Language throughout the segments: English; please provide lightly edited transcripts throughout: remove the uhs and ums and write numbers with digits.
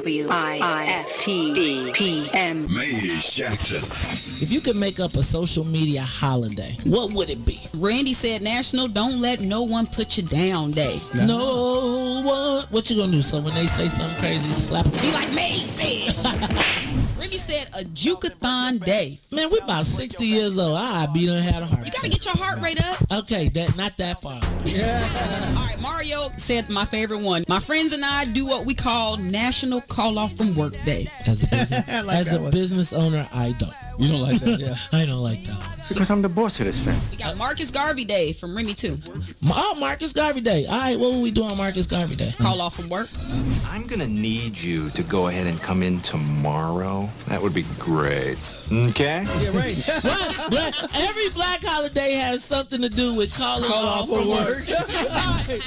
WIFTBPM. Maze Jackson. If you could make up a social media holiday, what would it be? Randy said National Don't Let No One Put You Down Day. No one. What you gonna do? So when they say something crazy, you slap them? Be like me said. Remy said a Juke-a-thon Day. Man, we about 60 years old. I be done had a heart You attack. gotta get your heart rate up. Okay, not that far. All right, Mario said my favorite one. My friends and I do what we call National Call Off from Work Day. As a business owner, I don't. You don't like that, yeah. I don't like that. Because I'm the boss of this family. We got Marcus Garvey Day from Remy too. Oh, Marcus Garvey Day. All right, what will we do on Marcus Garvey Day? Call off from work. I'm going to need you to go ahead and come in tomorrow. That would be great. Okay? Yeah, right. Every black holiday has something to do with calling off from work.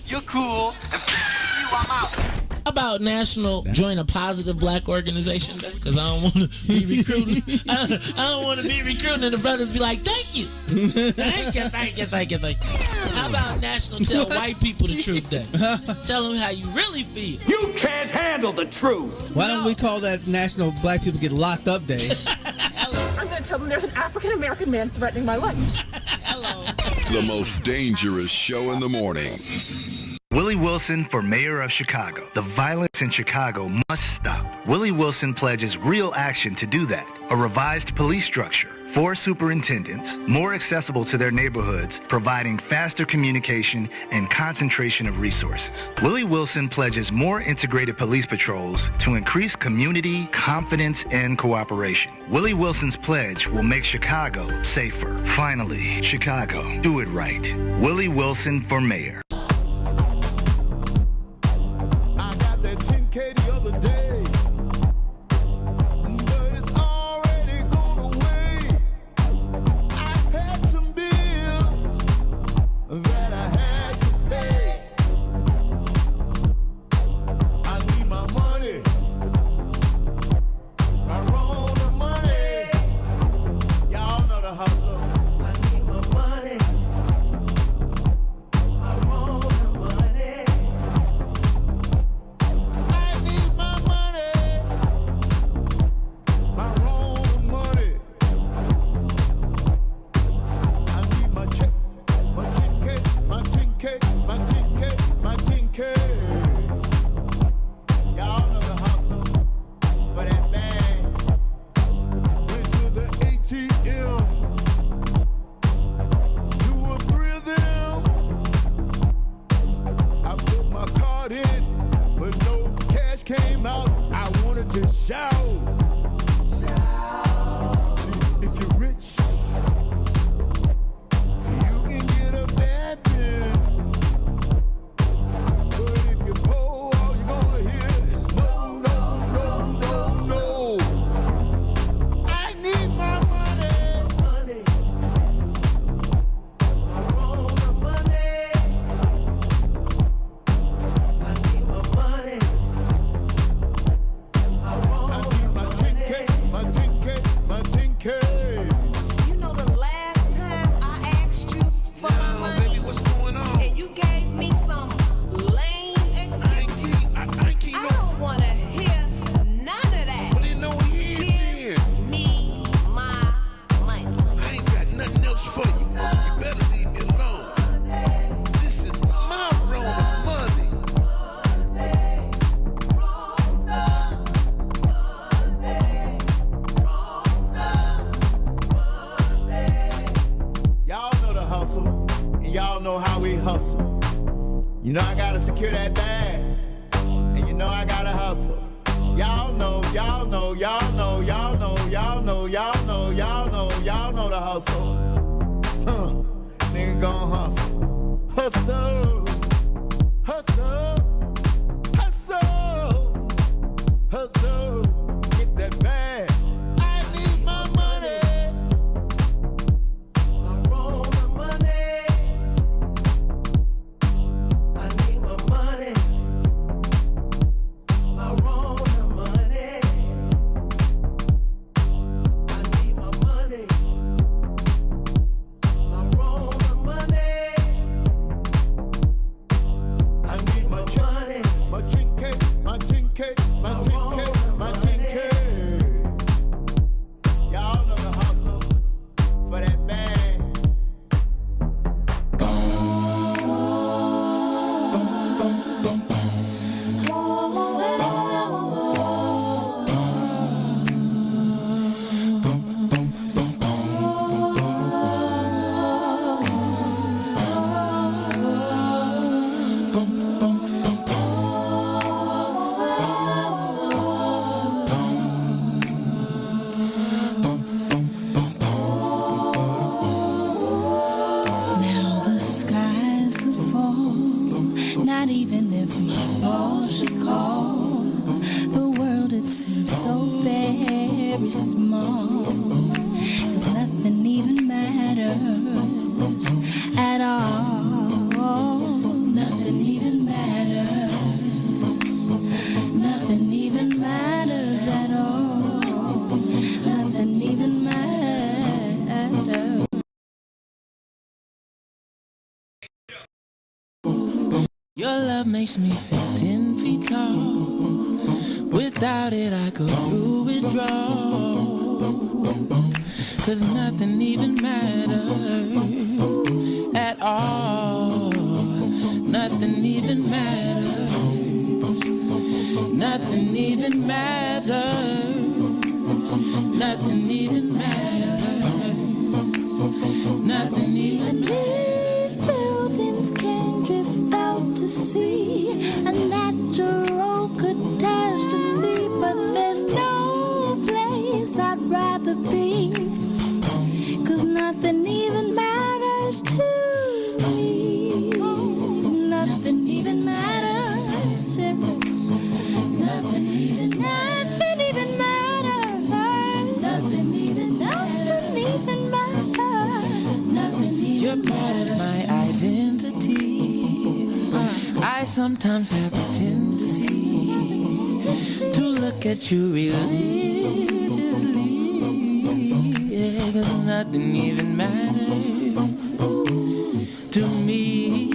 You're cool. I'm out. How about National Join a Positive Black Organization Day? Because I don't want to be recruiting. I don't want to be recruiting and the brothers be like, thank you. Thank you. How about National Tell White People the Truth Day? Tell them how you really feel. You can't handle the truth. Why don't we call that National Black People Get Locked Up Day? I'm going to tell them there's an African-American man threatening my life. Hello. The most dangerous show in the morning. Willie Wilson for mayor of Chicago. The violence in Chicago must stop. Willie Wilson pledges real action to do that. A revised police structure, 4 superintendents, more accessible to their neighborhoods, providing faster communication and concentration of resources. Willie Wilson pledges more integrated police patrols to increase community, confidence, and cooperation. Willie Wilson's pledge will make Chicago safer. Finally, Chicago, do it right. Willie Wilson for mayor. The other day, but it's already gone away. I had some bills that I had to pay. I need my money. I roll the money. Y'all know the hustle. I need my money. I roll the money. Y'all know the hustle for that bag. Went to the ATM. 2 or 3 of them. I put my card in, but no cash came out. I wanted to shout. See, if you're rich, you can get a bad bill. You know I gotta secure that bag, and you know I gotta hustle. Y'all know the hustle. Nigga gon' hustle. Hustle. Get that bag. I need my money. I roll the money. I need my money. I roll the money. I need my money. I roll the money. at all. Nothing even matters. Nothing even matters at all. Nothing even matters. Your love makes me feel 10 feet tall. Without it, I go through withdrawal. 'Cause nothing even matters at all. Nothing even matters. Nothing even matters. Nothing even matters. Nothing even matters. These buildings can drift out to sea. A natural catastrophe, but there's no place I'd rather be. 'Cause nothing even matters to me. Nothing even matters. Nothing even matters. Nothing even matters. Nothing even. You're part of my identity. I sometimes have a tendency to look at you religiously. Yeah, 'cause nothing even matters to me.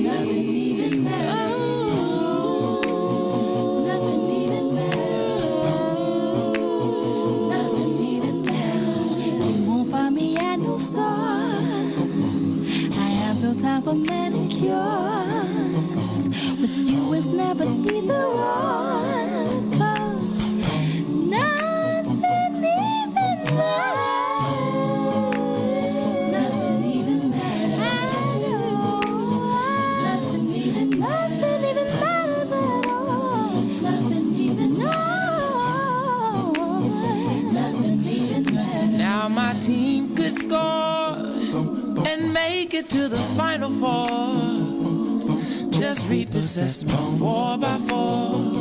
Nothing even matters. Nothing even matters. Nothing even matters. You won't find me at no store. I have no time for manicures. With you it's never either or. 'Cause nothing even matters. Nothing even matters. Nothing even matters at all. Nothing even Nothing even matters. Now my team could score and make it to the Final Four. Just repossess me 4x4.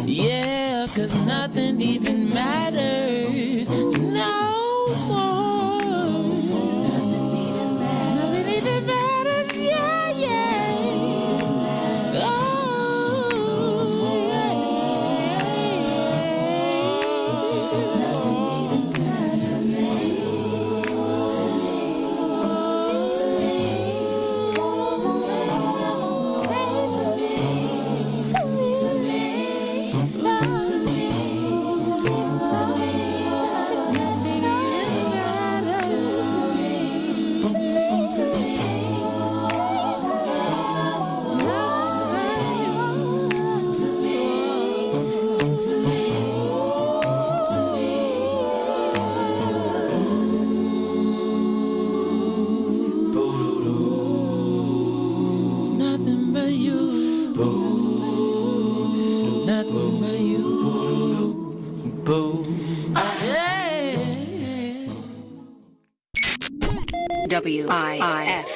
Yeah, 'cause nothing even matters no more. Nothing even matters. Nothing even matters, yeah, yeah. Oh, yeah. Nothing even matters to me.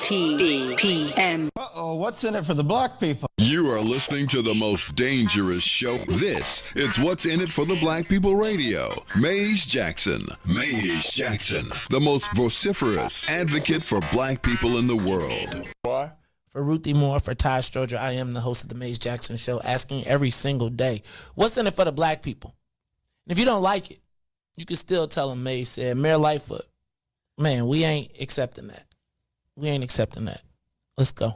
WIFTBPM. Uh-oh, what's in it for the black people? You are listening to the most dangerous show. This is What's in It for the Black People Radio. Maze Jackson, the most vociferous advocate for black people in the world. For Ruthie Moore, for Ty Stroger, I am the host of the Maze Jackson Show, asking every single day, what's in it for the black people? And if you don't like it, you can still tell them Maze said, Mayor Lightfoot, man, we ain't accepting that. We ain't accepting that. Let's go.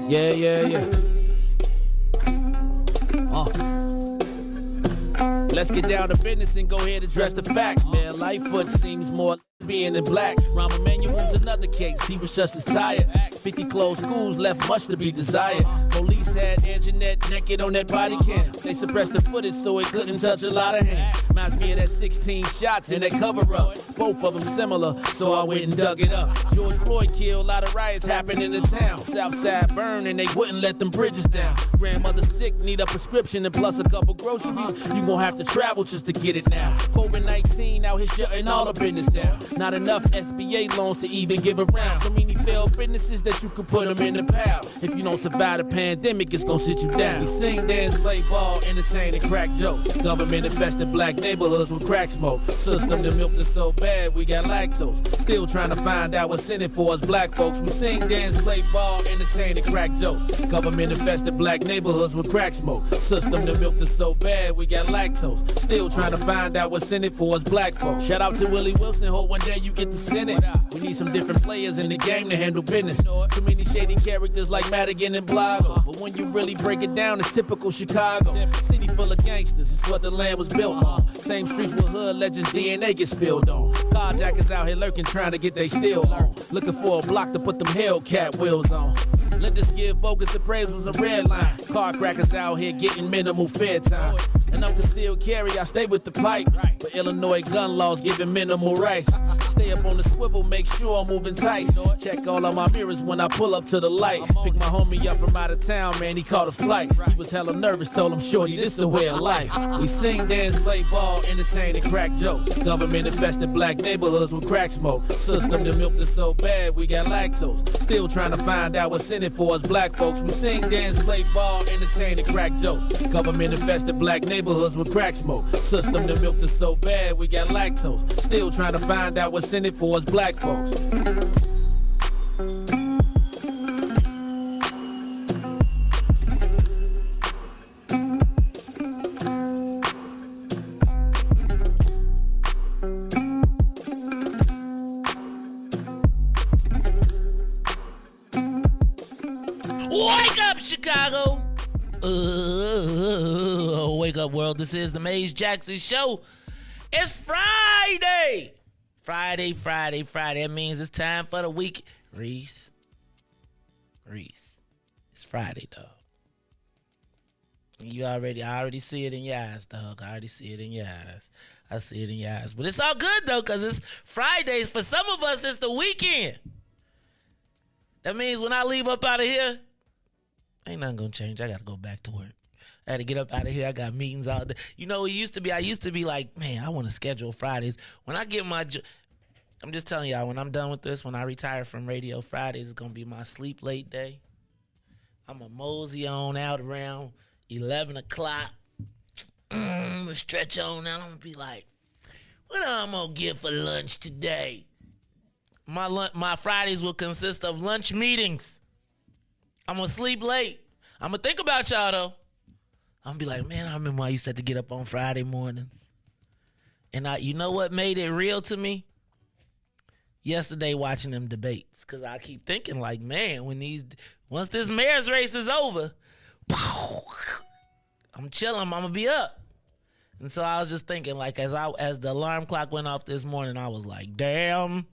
Yeah. Let's get down to business and go ahead and address the facts, man. Lightfoot seems more being in black. Rahm Emanuel's another case. He was just as tired. 50 closed schools left much to be desired. Police had Anjanette naked on that body cam. They suppressed the footage so it couldn't touch a lot of hands. Reminds me of that 16 shots in that cover-up. Both of them similar, so I went and dug it up. George Floyd killed, a lot of riots happened in the town. Southside burned and they wouldn't let them bridges down. Grandmother sick, need a prescription and plus a couple groceries. You gon' have to travel just to get it now. COVID-19 out here shutting all the business down. Not enough SBA loans to even give around. So many failed businesses that you could put them in the pile. If you don't survive the pandemic, it's gonna sit you down. We sing, dance, play ball, entertain, and crack jokes. Government infested black neighborhoods with crack smoke. System that milked us so bad, we got lactose. Still trying to find out what's in it for us black folks. We sing, dance, play ball, entertain, and crack jokes. Government infested black neighborhoods with crack smoke. System that milked us so bad, we got lactose. Still trying to find out what's in it for us black folks. Shout out to Willie Wilson, hope one day you get to send it. We need some different players in the game to handle business. Too many shady characters like Madigan and Blago. But when you really break it down, it's typical Chicago. City full of gangsters, it's what the land was built on. Same streets with hood legends, DNA get spilled on. Carjackers out here lurking, trying to get they steal on. Looking for a block to put them Hellcat wheels on. Let us give bogus appraisals a red line. Car crackers out here getting minimal fair time. And up to seal carry, I stay with the pipe. But Illinois gun laws giving minimal rights. Stay up on the swivel, make sure I'm moving tight. Check all of my mirrors when I pull up to the light. Pick my homie up from out of town, man, he caught a flight. He was hella nervous, told him, shorty, this a way of life. We sing, dance, play ball, entertain, and crack jokes. Government infested black neighborhoods with crack smoke. System that milked us so bad, we got lactose. Still trying to find out what's in it for us black folks. We sing, dance, play ball, entertain, and crack jokes. Government infested black neighborhoods with crack smoke. System that milked us so bad, we got lactose. Still trying to find out what's in it for us black folks. Wake up, Chicago! Wake up, world. This is the Mays Jackson Show. It's Friday. Friday. That means it's time for the week. Riis. It's Friday, dog. I already see it in your eyes, dog. I see it in your eyes. But it's all good, though, because it's Fridays. For some of us, it's the weekend. That means when I leave up out of here, ain't nothing gonna change. I gotta go back to work. I had to get up out of here. I got meetings all day. You know, I used to be like, man, I want to schedule Fridays. When I get I'm just telling y'all, when I'm done with this, when I retire from radio, Fridays is gonna be my sleep late day. I'm gonna mosey on out around 11 o'clock. Stretch on out. I'm gonna be like, what I'm gonna get for lunch today? My Fridays will consist of lunch meetings. I'm going to sleep late. I'm going to think about y'all, though. I'm going to be like, man, I remember I used to have to get up on Friday mornings. And you know what made it real to me? Yesterday watching them debates. Because I keep thinking like, man, once this mayor's race is over, I'm chilling, I'm going to be up. And so I was just thinking, like, as the alarm clock went off this morning, I was like, damn.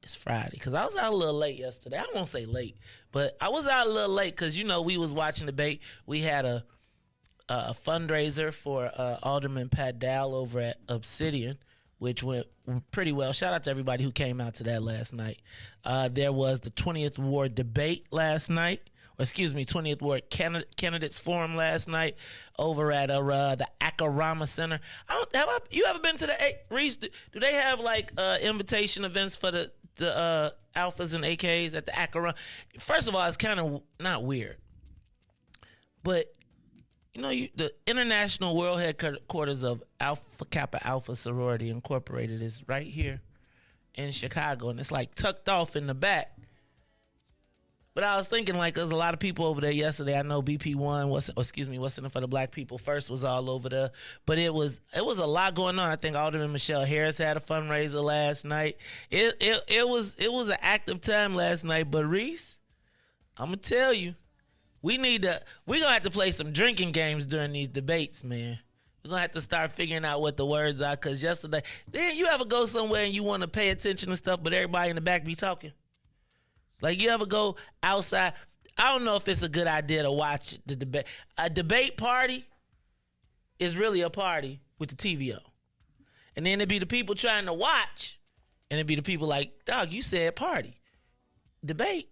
It's Friday, because I was out a little late yesterday. I won't say late, but I was out a little late because, you know, we was watching the debate. We had a fundraiser for Alderman Pat Dowell over at Obsidian, which went pretty well. Shout out to everybody who came out to that last night. There was the 20th Ward debate last night. 20th Ward Candidates Forum last night over at the Acarama Center. You ever been to the Riis? Do they have like invitation events for the Alphas and AKs at the Acarama? First of all, it's kind of not weird, but you know, the International World Headquarters of Alpha Kappa Alpha Sorority Incorporated is right here in Chicago, and it's like tucked off in the back. But I was thinking, like, there's a lot of people over there yesterday. I know BP1, What's in it for the Black People First was all over there. But it was a lot going on. I think Alderman Michelle Harris had a fundraiser last night. It was an active time last night. But Riis, I'm gonna tell you, we're gonna have to play some drinking games during these debates, man. We're gonna have to start figuring out what the words are. Cause yesterday, then you ever go somewhere and you want to pay attention and stuff, but everybody in the back be talking? Like, you ever go outside? I don't know if it's a good idea to watch the debate. A debate party is really a party with the TV on. And then it'd be the people trying to watch, and it'd be the people like, dog, you said party. Debate.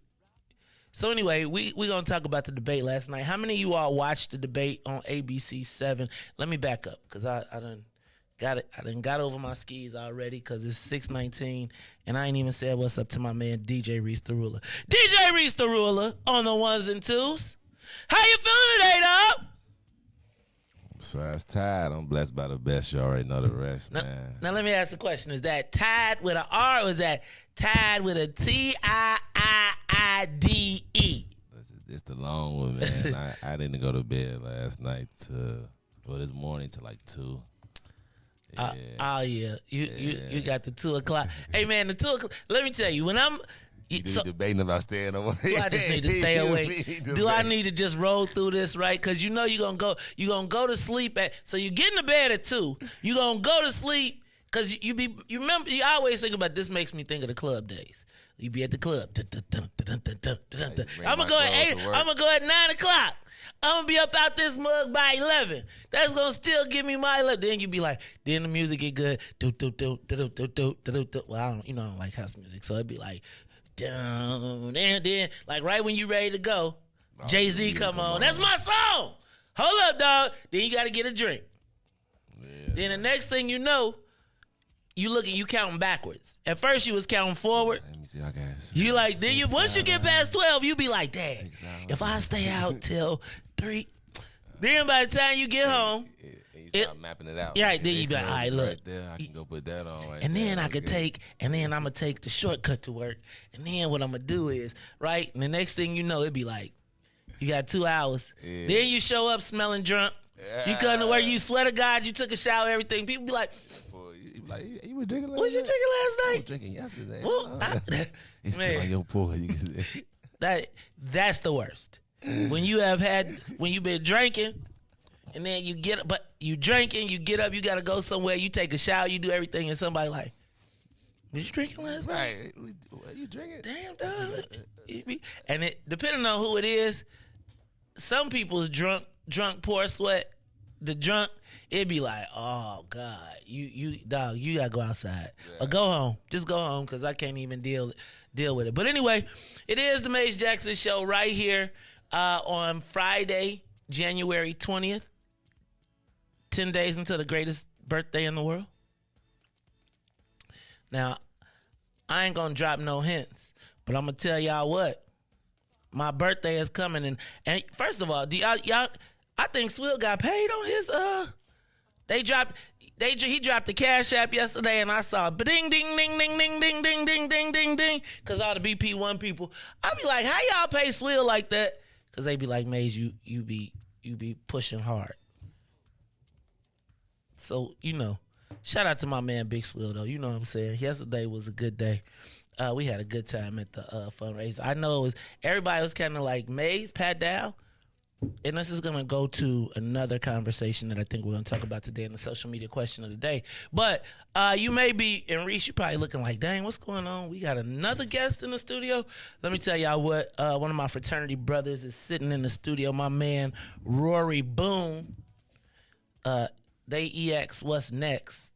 So anyway, we're going to talk about the debate last night. How many of you all watched the debate on ABC 7? Let me back up, because I done Got it. I done got over my skis already because it's 6:19, and I ain't even said what's up to my man DJ Riis the Ruler. DJ Riis the Ruler on the ones and twos. How you feeling today, dog? Besides tired, I'm blessed by the best. You already know the rest, man. Now let me ask the question: is that tied with an R, or is that tied with a Tiiide? It's the long one, man. I didn't go to bed last night this morning to like 2. Yeah. You got the 2 o'clock. Hey man, the 2 o'clock. Let me tell you, when I'm debating about staying awake. Do I just need to stay awake? Do I need to just roll through this, right? Because you know you're gonna go to sleep so you get in the bed at 2. You're gonna go to sleep because you remember, you always think about this. Makes me think of the club days. You be at the club. I'm gonna go at 8. I'm gonna go at 9 o'clock. I'm gonna be up out this mug by 11. That's gonna still give me my 11. Then you be like, then the music get good. Well, I don't like house music, so it'd be like, down, and then like right when you ready to go, Jay-Z come on. That's my song. Hold up, dog. Then you gotta get a drink. Yeah. Then the next thing you know, you counting backwards. At first you was counting forward. Let me see, I guess. You like, then once you get past 12, you be like, dang, if I stay out till 3, then by the time you get home, you start mapping it out. Right, then you be like, all right, look. Right there, I can go put that on right and then there. I'm gonna take the shortcut to work. And then what I'm gonna do is, right, and the next thing you know, it'd be like, you got 2 hours. Yeah. Then you show up smelling drunk. Yeah. You come to work, you swear to God, you took a shower, everything. People be like, you were drinking last night? What you drinking last night? I was drinking yesterday. Well, it's still on your pool. That's the worst. When you've been drinking, and then you get up, you get up, you gotta go somewhere, you take a shower, you do everything, and somebody like, was you drinking last night? Right. What you drinking? Damn, dog. And it depending on who it is, some people's drunk poor sweat. The drunk, it'd be like, oh God, you gotta go outside or go home. Just go home because I can't even deal with it. But anyway, it is the Mace Jackson Show right here on Friday, January 20th. 10 days until the greatest birthday in the world. Now, I ain't gonna drop no hints, but I'm gonna tell y'all what. My birthday is coming, and first of all, do y'all? I think Swill got paid on his he dropped the Cash App yesterday, and I saw ding ding ding ding ding ding ding ding ding ding ding because all the BP1 people. I be like, how y'all pay Swill like that? Because they be like, Maze, you be pushing hard. So shout out to my man Big Swill though. You know what I'm saying? Yesterday was a good day. We had a good time at the fundraiser. I know everybody was kind of like Maze, Pat Dow. And this is going to go to another conversation that I think we're going to talk about today in the social media question of the day. But you may be, and Riis, you're probably looking like, dang, what's going on? We got another guest in the studio. Let me tell y'all what, one of my fraternity brothers is sitting in the studio. My man, Rory Boone. They EX What's Next.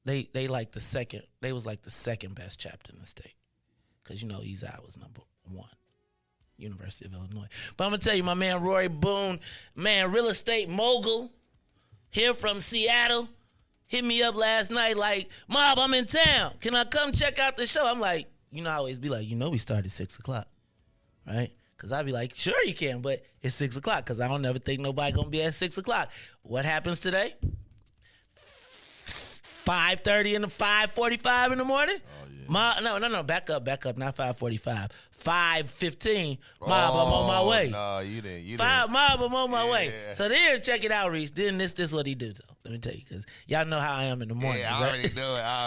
They like the second. They was like the second best chapter in the state. Because, East Eye was number 1. University of Illinois. But I'm going to tell you, my man Rory Boone, man, real estate mogul, here from Seattle, hit me up last night like, Mob, I'm in town. Can I come check out the show? I'm like, I always be like, we started at 6 o'clock, right? Because I'd be like, sure you can, but it's 6 o'clock because I don't never think nobody going to be at 6 o'clock. What happens today? 5:30 and 5:45 in the morning? Oh, yeah. No, back up, not 5:45. 5:15. Mob, I'm on my way. No, you didn't. Mob, I'm on my way. So then check it out, Riis. Then this is what he do, though. Let me tell you, because y'all know how I am in the morning. Yeah, I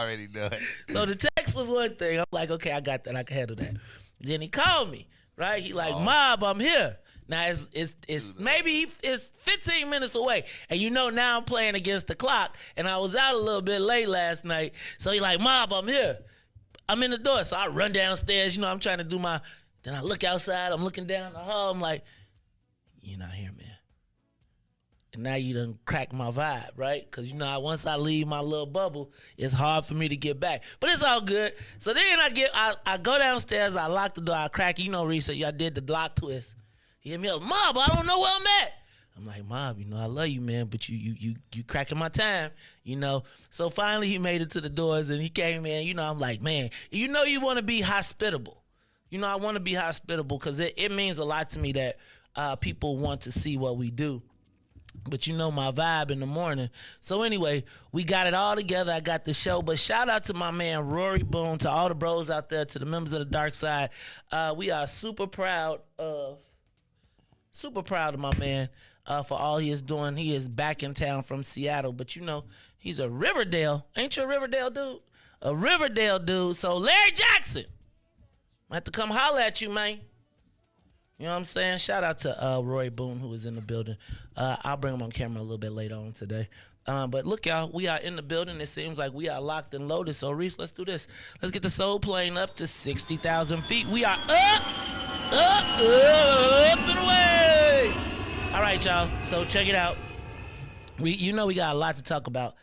already know it. So the text was one thing. I'm like, okay, I got that. I can handle that. Then he called me, right? He like, Mob, I'm here. Now it's maybe it's 15 minutes away, and now I'm playing against the clock, and I was out a little bit late last night. So he like, Mob, I'm here. I'm in the door, so I run downstairs. I'm trying to do my. Then I look outside. I'm looking down the hall. I'm like, you're not here, man. And now you done crack my vibe, right? Because once I leave my little bubble, it's hard for me to get back. But it's all good. So then I go downstairs. I lock the door. I crack it. Riis, I did the block twist. He hit me up, Mob, I don't know where I'm at. I'm like, Mom, you know, I love you, man, but you cracking my time, you know. So finally he made it to the doors and he came in, you know. I'm like, man, you know you want to be hospitable. You know, I want to be hospitable because it means a lot to me that people want to see what we do. But you know my vibe in the morning. So anyway, we got it all together. I got the show. But shout out to my man Rory Boone, to all the bros out there, to the members of the Dark Side. We are super proud of my man for all he is doing. He is back in town from Seattle. But you know, he's a Riverdale. Ain't you a Riverdale dude? A Riverdale dude. So Larry Jackson, I have to come holler at you, man. You know what I'm saying? Shout out to Roy Boone, who is in the building. I'll bring him on camera a little bit later on today. But look, y'all, we are in the building. It seems like we are locked and loaded. So, Riis, let's do this. Let's get the soul plane up to 60,000 feet. We are up and away. All right, y'all. So check it out. We got a lot to talk about.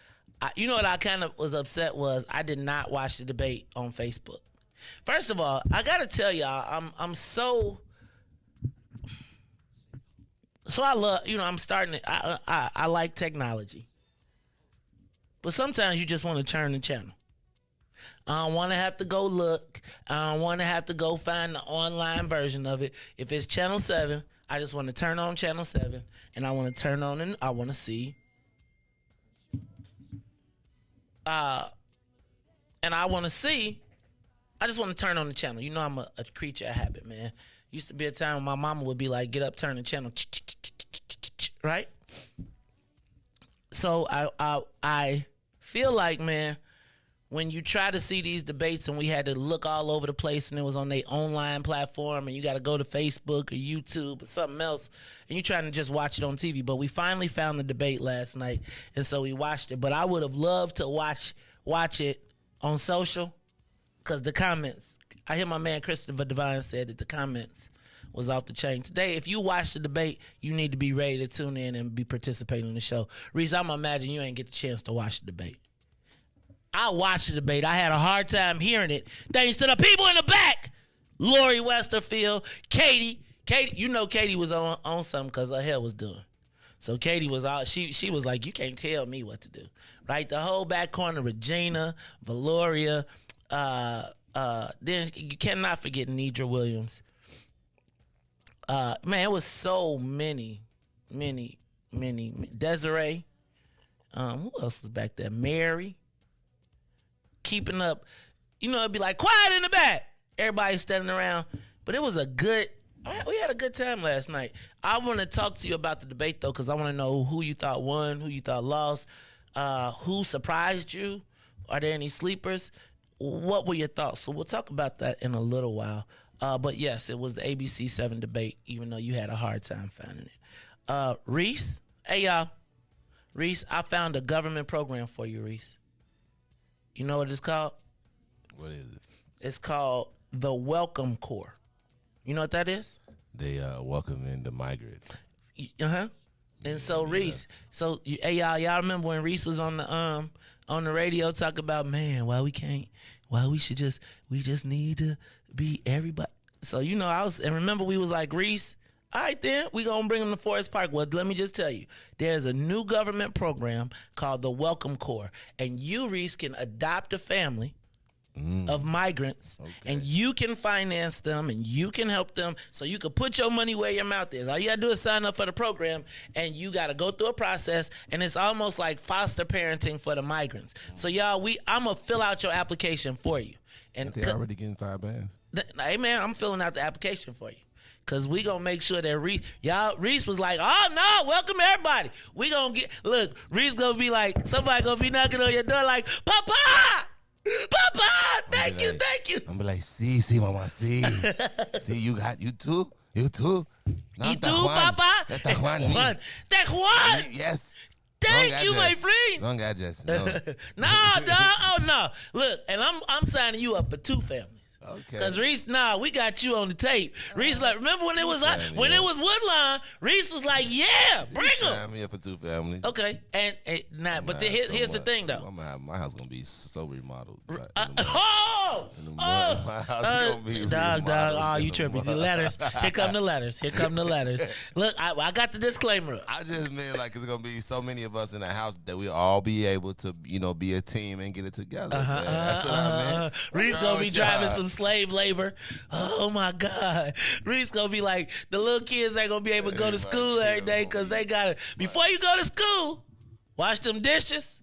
You know what I kind of was upset was I did not watch the debate on Facebook. First of all, I got to tell y'all, So I love, I'm starting to, I like technology. But sometimes you just want to turn the channel. I don't want to have to go look. I don't want to have to go find the online version of it. If it's channel 7, I just want to turn on channel 7 and I want to turn on and I want to see. And I want to see, I just want to turn on the channel. You know I'm a creature of habit, man. Used to be a time when my mama would be like, get up, turn the channel, right? So I feel like, man, when you try to see these debates and we had to look all over the place and it was on their online platform and you got to go to Facebook or YouTube or something else and you're trying to just watch it on TV. But we finally found the debate last night and so we watched it. But I would have loved to watch it on social because the comments, I hear my man Christopher Devine said that the comments was off the chain. Today, if you watch the debate, you need to be ready to tune in and be participating in the show. Riis, I'm going to imagine you ain't get the chance to watch the debate. I watched the debate. I had a hard time hearing it thanks to the people in the back. Lori Westerfield, Katie, you know Katie was on something because her hair was done. So Katie was out. She was like, you can't tell me what to do. Right? The whole back corner, Regina, Valoria, then you cannot forget Nidra Williams. Man, it was so many. Desiree. Who else was back there? Mary. Keeping up. You know, it'd be like, quiet in the back. Everybody's standing around. But it was we had a good time last night. I want to talk to you about the debate, though, because I want to know who you thought won, who you thought lost, who surprised you. Are there any sleepers? What were your thoughts? So we'll talk about that in a little while. But yes, it was the ABC 7 debate, even though you had a hard time finding it. Riis, hey y'all. Riis, I found a government program for you, Riis. You know what it's called? What is it? It's called the Welcome Corps. You know what that is? They welcome in the migrants. Uh-huh. And so Riis, hey y'all remember when Riis was on the radio talking about, man, we just need to be everybody. So, you know, and remember we was like, Riis, all right then, we gonna bring them to Forest Park. Well, let me just tell you, there's a new government program called the Welcome Corps, and you, Riis, can adopt a family of migrants, and you can finance them, and you can help them, so you can put your money where your mouth is. All you gotta do is sign up for the program, and you gotta go through a process, and it's almost like foster parenting for the migrants. So, y'all, I'm gonna fill out your application for you. And they already getting 5 bands. Hey, man, I'm filling out the application for you. Because we going to make sure that Riis was like, oh, no, welcome everybody. We going to Riis going to be like, somebody going to be knocking on your door like, Papa, thank you. I'm be like, see, mama, see, you too? No, ¿Y tú, Papa? Te Juan. Yes. Thank you, my friend. No. No. Look, and I'm signing you up for 2 families. Cause Riis, we got you on the tape. Riis like, remember when it was Woodline? Riis was like, yeah, bring him. I'm here for 2 families. Okay, and here's the thing though. My house gonna be so remodeled. My house gonna be dog. Oh, you tripping? The letters. Here come the letters. Look, I got the disclaimer up. I just mean like it's gonna be so many of us in the house that we all be able to, be a team and get it together. That's what I meant. Riis gonna be driving some slave labor. Oh my God. Riis gonna be like, the little kids ain't gonna be able to go to school every day because they gotta, before you go to school, wash them dishes.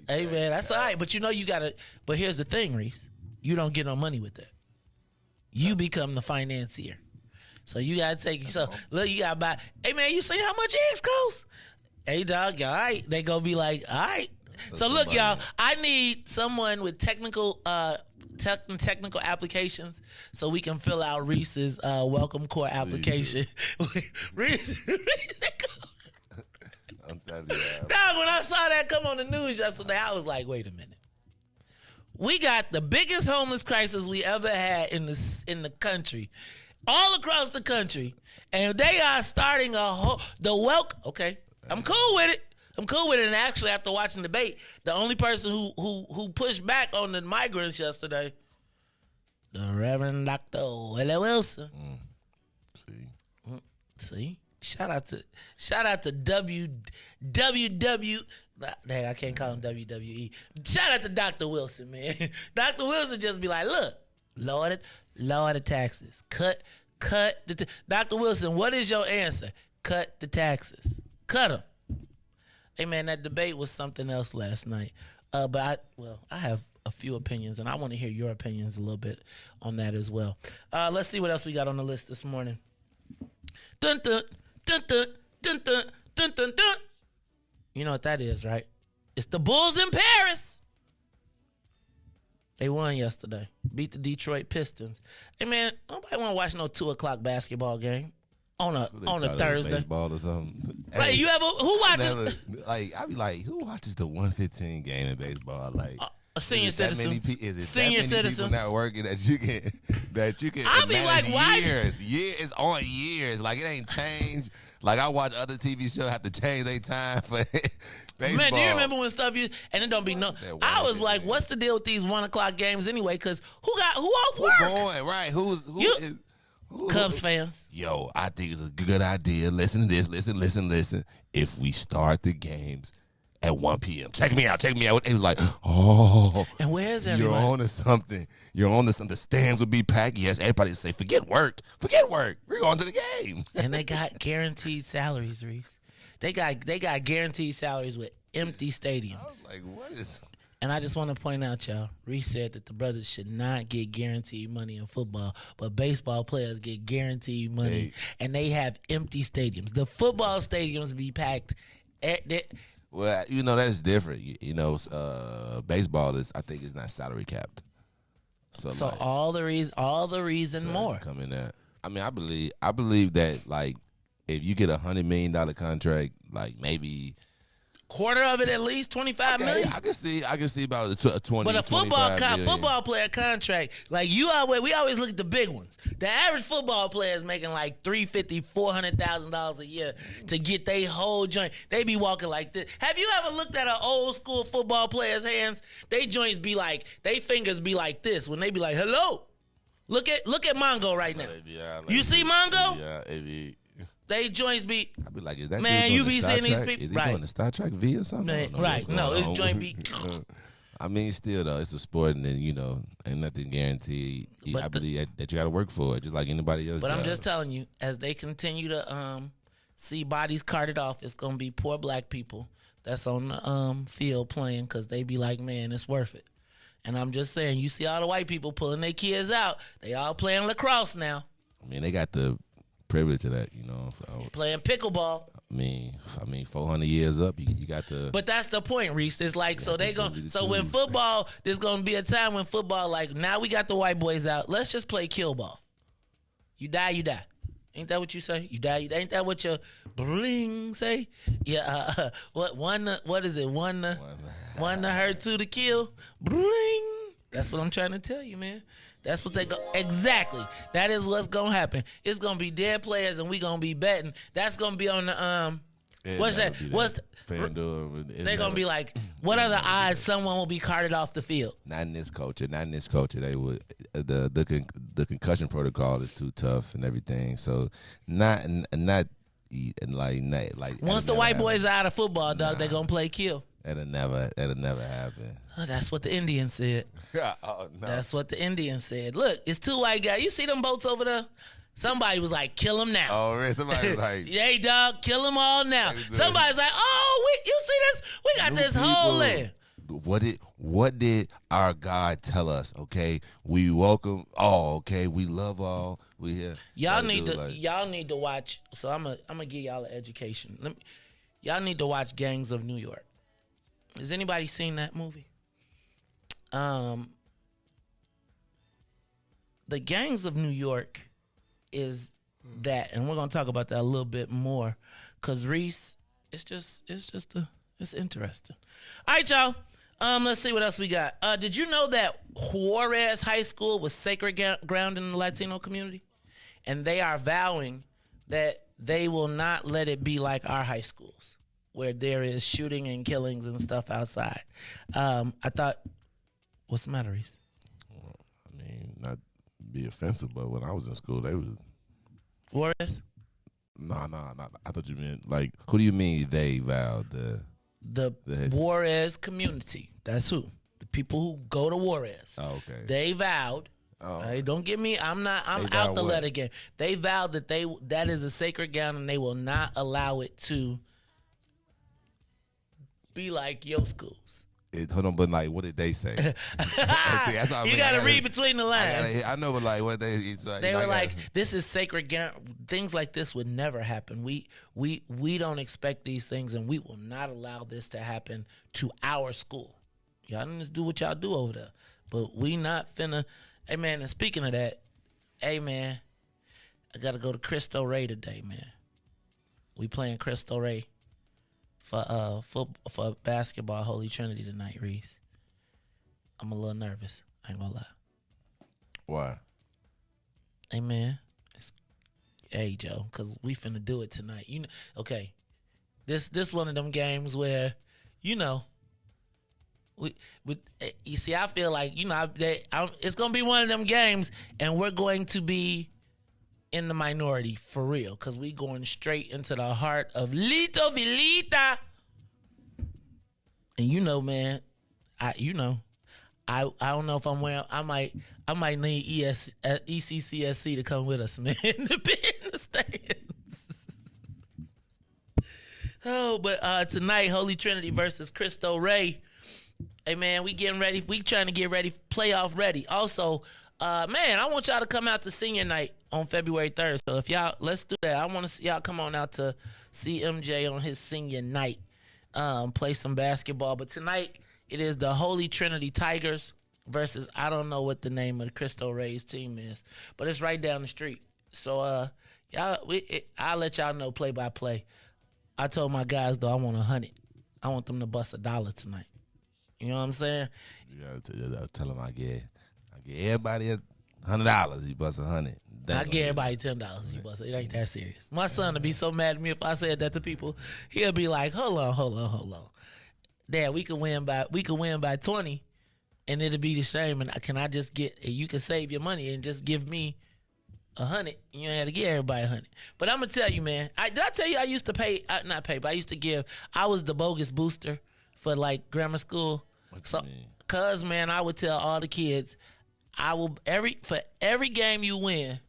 Hey man, that's all right. But you gotta, but here's the thing, Riis. You don't get no money with that. You become the financier. So you gotta look, you gotta buy, hey man, you see how much eggs cost? Hey dog, all right. They gonna be like, all right. So look, y'all, I need someone with technical applications so we can fill out Riis's welcome core application. Riis. I'm telling you. Dog, when I saw that come on the news yesterday, I was like, wait a minute. We got the biggest homeless crisis we ever had in the country, all across the country, and they are starting okay, I'm cool with it. And actually, after watching the debate, the only person who pushed back on the migrants yesterday, the Reverend Dr. Willie Wilson. See? Shout out to WW. Dang, I can't call him WWE. Shout out to Dr. Wilson, man. Dr. Wilson just be like, look, lower the taxes. Cut the Dr. Wilson, what is your answer? Cut the taxes. Cut them. Hey man, that debate was something else last night. But I have a few opinions, and I want to hear your opinions a little bit on that as well. Let's see what else we got on the list this morning. Dun dun dun dun dun dun dun dun dun. You know what that is, right? It's the Bulls in Paris. They won yesterday. Beat the Detroit Pistons. Hey man, nobody want to watch no 2:00 basketball game. On a Thursday, baseball or something. Right? Hey, who watches? I be like, who watches the 1:15 game in baseball? Like a senior citizen. Senior citizen not working that you can. I'll be like, why? Years, on years. Like it ain't changed. Like I watch other TV shows have to change their time for baseball. Man, do you remember when stuff and it don't be no? I was like, what's the deal with these 1:00 games anyway? Because who off work? Who going right? Who is? Cubs fans. Yo, I think it's a good idea. Listen to this. Listen. If we start the games at 1 p.m. Check me out. It was like, oh. And where's everyone? You're on to something. The stands will be packed. Yes, everybody say, forget work. We're going to the game. And they got guaranteed salaries, Riis. They got guaranteed salaries with empty stadiums. I was like, what is... And I just want to point out, y'all, Riis said that the brothers should not get guaranteed money in football, but baseball players get guaranteed money, and they have empty stadiums. The football stadiums be packed. Well, that's different. Baseball I think is not salary capped. So like, all the reason more. Come in there. I mean, I believe that like if you get $100 million contract, like maybe. Quarter of it at least, $25 million. I can see about a 20. But a football player contract, like we always look at the big ones. The average football player is making like $350,000, $400,000 a year to get their whole joint. They be walking like this. Have you ever looked at an old school football player's hands? They joints be like, they fingers be like this when they be like, hello. Look at Mongo right now. You see Mongo? Yeah, they joints be. I be like, is that man? You be seeing these people. Is he going to Star Trek V or something? Man, right? No, it's joint be. I mean, still though, it's a sport, and then ain't nothing guaranteed. I believe that you got to work for it, just like anybody else. But I'm just telling you, as they continue to see bodies carted off, it's gonna be poor black people that's on the field playing because they be like, man, it's worth it. And I'm just saying, you see all the white people pulling their kids out. They all playing lacrosse now. I mean, they got the privilege of that, playing pickleball. I mean, 400 years up, you got the. But that's the point, Riis. It's like when football, there's gonna be a time when football, like now we got the white boys out. Let's just play kill ball. You die, you die. Ain't that what you say? You die, you die. Ain't that what your bling say? Yeah. What is it? One to hurt, two to kill. Bling. That's what I'm trying to tell you, man. That's what they go. Exactly. That is what's gonna happen. It's gonna be dead players, and we gonna be betting. That's gonna be on the what's that? FanDuel. They're gonna be like, what are the odds someone will be carted off the field? Not in this culture. They would the concussion protocol is too tough and everything. So not once the white boys are out of football, dog, they're gonna play kill. That'll never happen. Oh, that's what the Indians said. Oh, no. That's what the Indians said. Look, it's two white guys. You see them boats over there? Somebody was like, kill them now. Oh, really? Somebody was like, hey, dog, kill them all now. Somebody's like, oh, you see this? We got New this whole people. land. What did our God tell us? Okay, we welcome all. Okay, we love all. We here. Y'all need to watch. So I'm gonna give y'all an education. Y'all need to watch Gangs of New York. Has anybody seen that movie? The Gangs of New York is that, and we're gonna talk about that a little bit more, cause Riis, it's interesting. All right, y'all. Let's see what else we got. Did you know that Juarez High School was sacred ground in the Latino community, and they are vowing that they will not let it be like our high schools, where there is shooting and killings and stuff outside. I thought, what's the matter, Riis? Well, I mean, not be offensive, but when I was in school, they was Juarez. No. I thought you meant like, who do you mean they vowed the Juarez community? That's who. The people who go to Juarez. Oh, okay. They vowed. Hey, don't get me. I'm out the letter game. They vowed that that is a sacred ground, and they will not allow it to be like your schools. Hold on, but like, what did they say? See, that's what I mean. You gotta read between the lines. I know, but like, what they were like, this is sacred ground. Things like this would never happen. We don't expect these things, and we will not allow this to happen to our school. Y'all just do what y'all do over there, but we not finna. Hey man, and speaking of that, hey man, I gotta go to Cristo Rey today, man. We playing Cristo Rey for basketball, Holy Trinity tonight, Riis. I'm a little nervous. I ain't gonna lie. Why? Hey man, hey Joe, cause we finna do it tonight. You know, okay. This one of them games where, you know, you see, I feel like, you know, it's gonna be one of them games, and we're going to be in the minority for real, because we going straight into the heart of Lito Vilita. And you know, man, I don't know if I'm wearing. I might need ECCSC to come with us, man, to be in the stands. Oh, but tonight, Holy Trinity versus Cristo Rey. Hey man, we getting ready. We trying to get ready, playoff ready. Also, man, I want y'all to come out to senior night on February 3rd. So if y'all, let's do that. I want to see y'all come on out to see MJ on his senior night, play some basketball. But tonight it is the Holy Trinity Tigers versus, I don't know what the name of the Cristo Rey's team is, but it's right down the street. So I'll let y'all know play by play. I told my guys though I want 100. I want them to bust $1 tonight. You know what I'm saying? You gotta tell them I get everybody $100. You bust 100. I give everybody $10. You bust it. It ain't that serious. My son would be so mad at me if I said that to people. He'll be like, hold on. Dad, we could win by 20, and it'll be the same. And can I just you can save your money and just give me 100. You ain't have to give everybody 100. But I'm gonna tell you, man. Did I tell you I used to pay? Not pay, but I used to give. I was the bogus booster for like grammar school. Cause man, I would tell all the kids, for every game you win,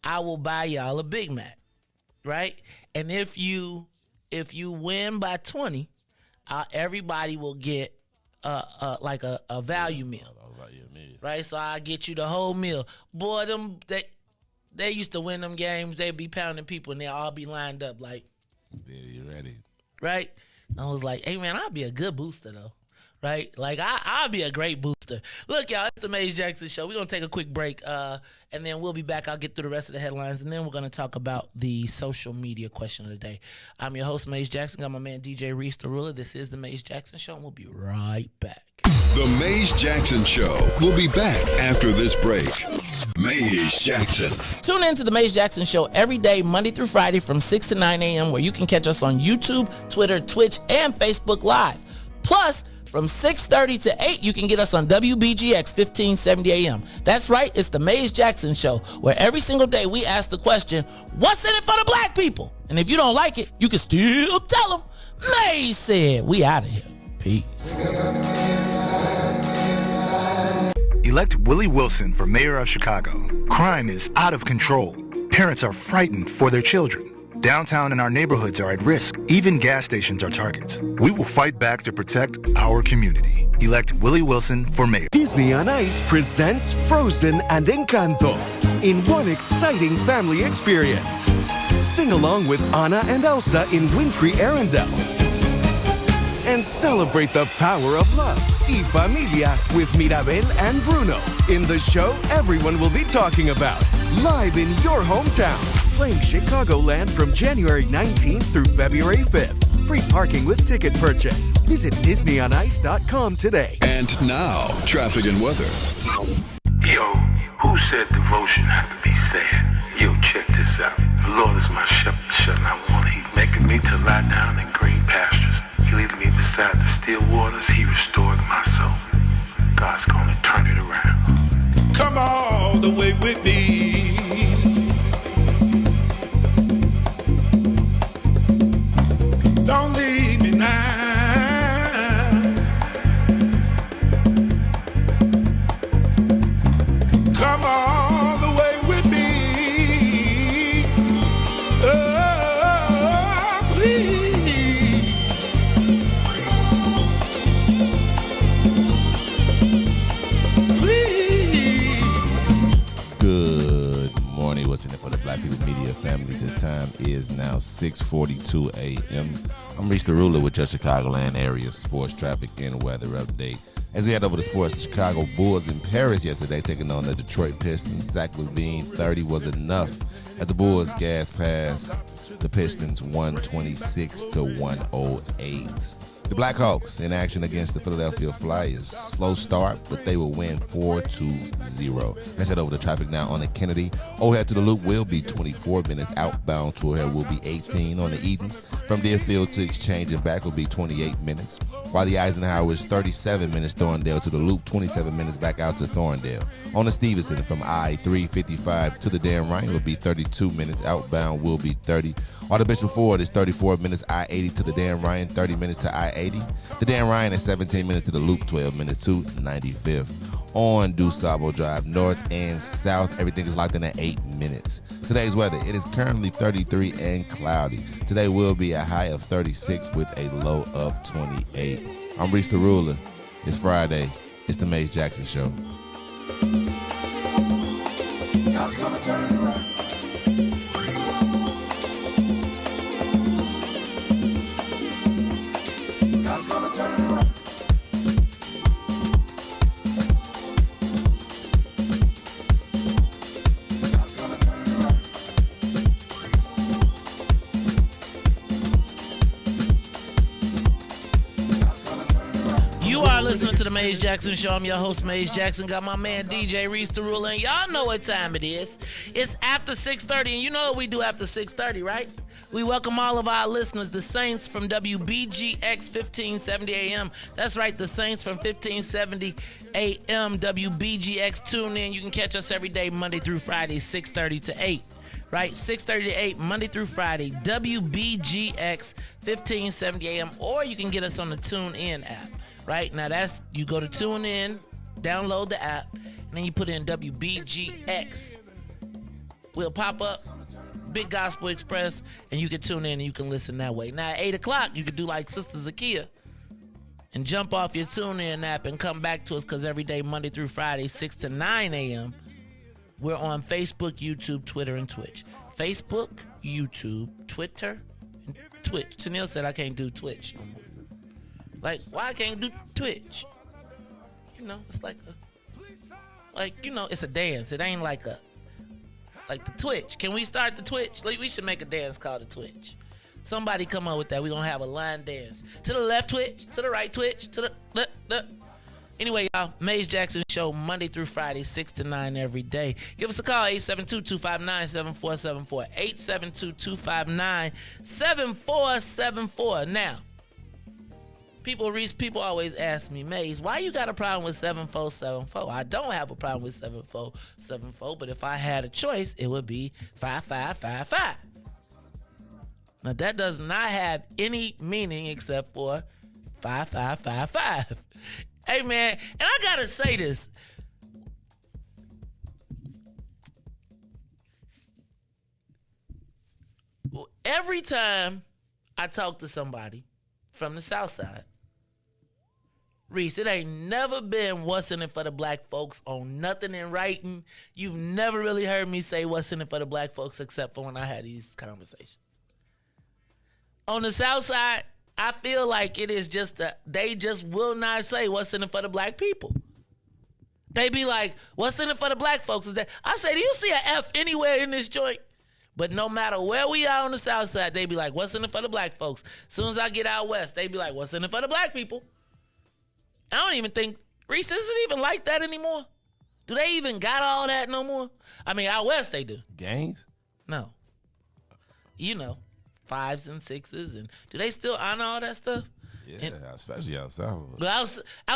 I will buy y'all a Big Mac, right? And if you win by 20, everybody will get like a value meal, right? So I get you the whole meal. Boy, they used to win them games. They'd be pounding people, and they all be lined up like, yeah, you ready, right? I was like, hey man, I'll be a good booster though. Right? Like, I'll be a great booster. Look, y'all, it's the Maze Jackson Show. We're going to take a quick break, and then we'll be back. I'll get through the rest of the headlines, and then we're going to talk about the social media question of the day. I'm your host, Maze Jackson. Got my man, DJ Riis, the ruler. This is the Maze Jackson Show, and we'll be right back. The Mays Jackson Show will be back after this break. Mays Jackson. Tune in to the Mays Jackson Show every day, Monday through Friday from 6 to 9 a.m. where you can catch us on YouTube, Twitter, Twitch, and Facebook Live. Plus, from 6:30 to 8, you can get us on WBGX 1570 a.m. That's right, it's the Mays Jackson Show, where every single day we ask the question, what's in it for the black people? And if you don't like it, you can still tell them, Mays said. We out of here. Peace. Elect Willie Wilson for mayor of Chicago. Crime is out of control. Parents are frightened for their children. Downtown and our neighborhoods are at risk. Even gas stations are targets. We will fight back to protect our community. Elect Willie Wilson for mayor. Disney on Ice presents Frozen and Encanto in one exciting family experience. Sing along with Anna and Elsa in wintry Arendelle. And celebrate the power of love. Y Familia with Mirabel and Bruno in the show everyone will be talking about. Live in your hometown. Playing Chicagoland from January 19th through February 5th. Free parking with ticket purchase. Visit DisneyOnIce.com today. And now, traffic and weather. Yo, who said devotion had to be sad? Yo, check this out. The Lord is my shepherd, and I want. He's making me to lie down in green pastures. He leads me beside the still waters. He restored my soul. God's gonna turn it around. Come all the way with me. Don't leave me now. Come all the way with me. Oh, please. Please. Good morning. What's in it for the Black People Media family? The time is now 6:42 a.m. I'm Riis the Ruler with your Chicagoland area sports traffic and weather update. As we head over to sports, the Chicago Bulls in Paris yesterday taking on the Detroit Pistons. Zach LaVine 30 was enough at the Bulls gas past the Pistons 126 to 108. The Blackhawks in action against the Philadelphia Flyers. Slow start, but they will win 4-0. Let's head over to traffic now on the Kennedy. Overhead to the Loop will be 24 minutes. Outbound to O'Hare will be 18 on the Edens. From Deerfield to Exchange and back will be 28 minutes. While the Eisenhower is 37 minutes Thorndale to the Loop, 27 minutes back out to Thorndale. On the Stevenson from I-355 to the Dan Ryan will be 32 minutes. Outbound will be 30. On the Bishop Ford is 34 minutes. I-80 to the Dan Ryan, 30 minutes to I-80. The Dan Ryan is 17 minutes to the Loop, 12 minutes to 95th. On DuSable Drive, north and south, everything is locked in at 8 minutes. Today's weather, it is currently 33 and cloudy. Today will be a high of 36 with a low of 28. I'm Riis the Ruler. It's Friday. It's the Mays Jackson Show. God's gonna turn it around. God's gonna turn it around. You are listening to the Mays Jackson Show. I'm your host, Mays Jackson. Got my man DJ Riis the Ruler, and y'all know what time it is. It's after 6:30, and you know what we do after 6:30, right? We welcome all of our listeners, the Saints from WBGX 1570 AM. That's right, the Saints from 1570 AM, WBGX. Tune in. You can catch us every day, Monday through Friday, 6:30 to 8. Right, 6:30 to 8, Monday through Friday, WBGX 1570 AM, or you can get us on the TuneIn app. Right, now that's, you go to TuneIn, download the app, and then you put in WBGX. We'll pop up, Big Gospel Express, and you can tune in and you can listen that way. Now at 8 o'clock, you can do like Sister Zakiya and jump off your TuneIn app and come back to us, because every day, Monday through Friday, 6 to 9 a.m., we're on Facebook, YouTube, Twitter, and Twitch. Facebook, YouTube, Twitter, and Twitch. Chanel said I can't do Twitch no more. Like, why I can't do Twitch? You know, it's like it's a dance. It ain't like the Twitch. Can we start the Twitch? Like, we should make a dance called the Twitch. Somebody come up with that. We're going to have a line dance. To the left Twitch, to the right Twitch, to the left. Anyway, y'all, Maze Jackson Show, Monday through Friday, 6 to 9 every day. Give us a call, 872-259-7474. 872-259-7474. Now, people always ask me, Maze, why you got a problem with 7474? I don't have a problem with 7474, but if I had a choice, it would be 5555. Now, that does not have any meaning except for 5555. Hey, man, and I gotta say this. Every time I talk to somebody from the South Side, Riis, it ain't never been what's in it for the black folks on nothing in writing. You've never really heard me say what's in it for the black folks except for when I had these conversations. On the South Side, I feel like it is just they just will not say what's in it for the black people. They be like, what's in it for the black folks? Is that I say, do you see an F anywhere in this joint? But no matter where we are on the South Side, they be like, what's in it for the black folks? As soon as I get out west, they be like, what's in it for the black people? I don't even think, Riis, is it even like that anymore? Do they even got all that no more? I mean, out west they do. Gangs? No. You know. 5s and 6s, and do they still honor all that stuff? Yeah, especially out south. But out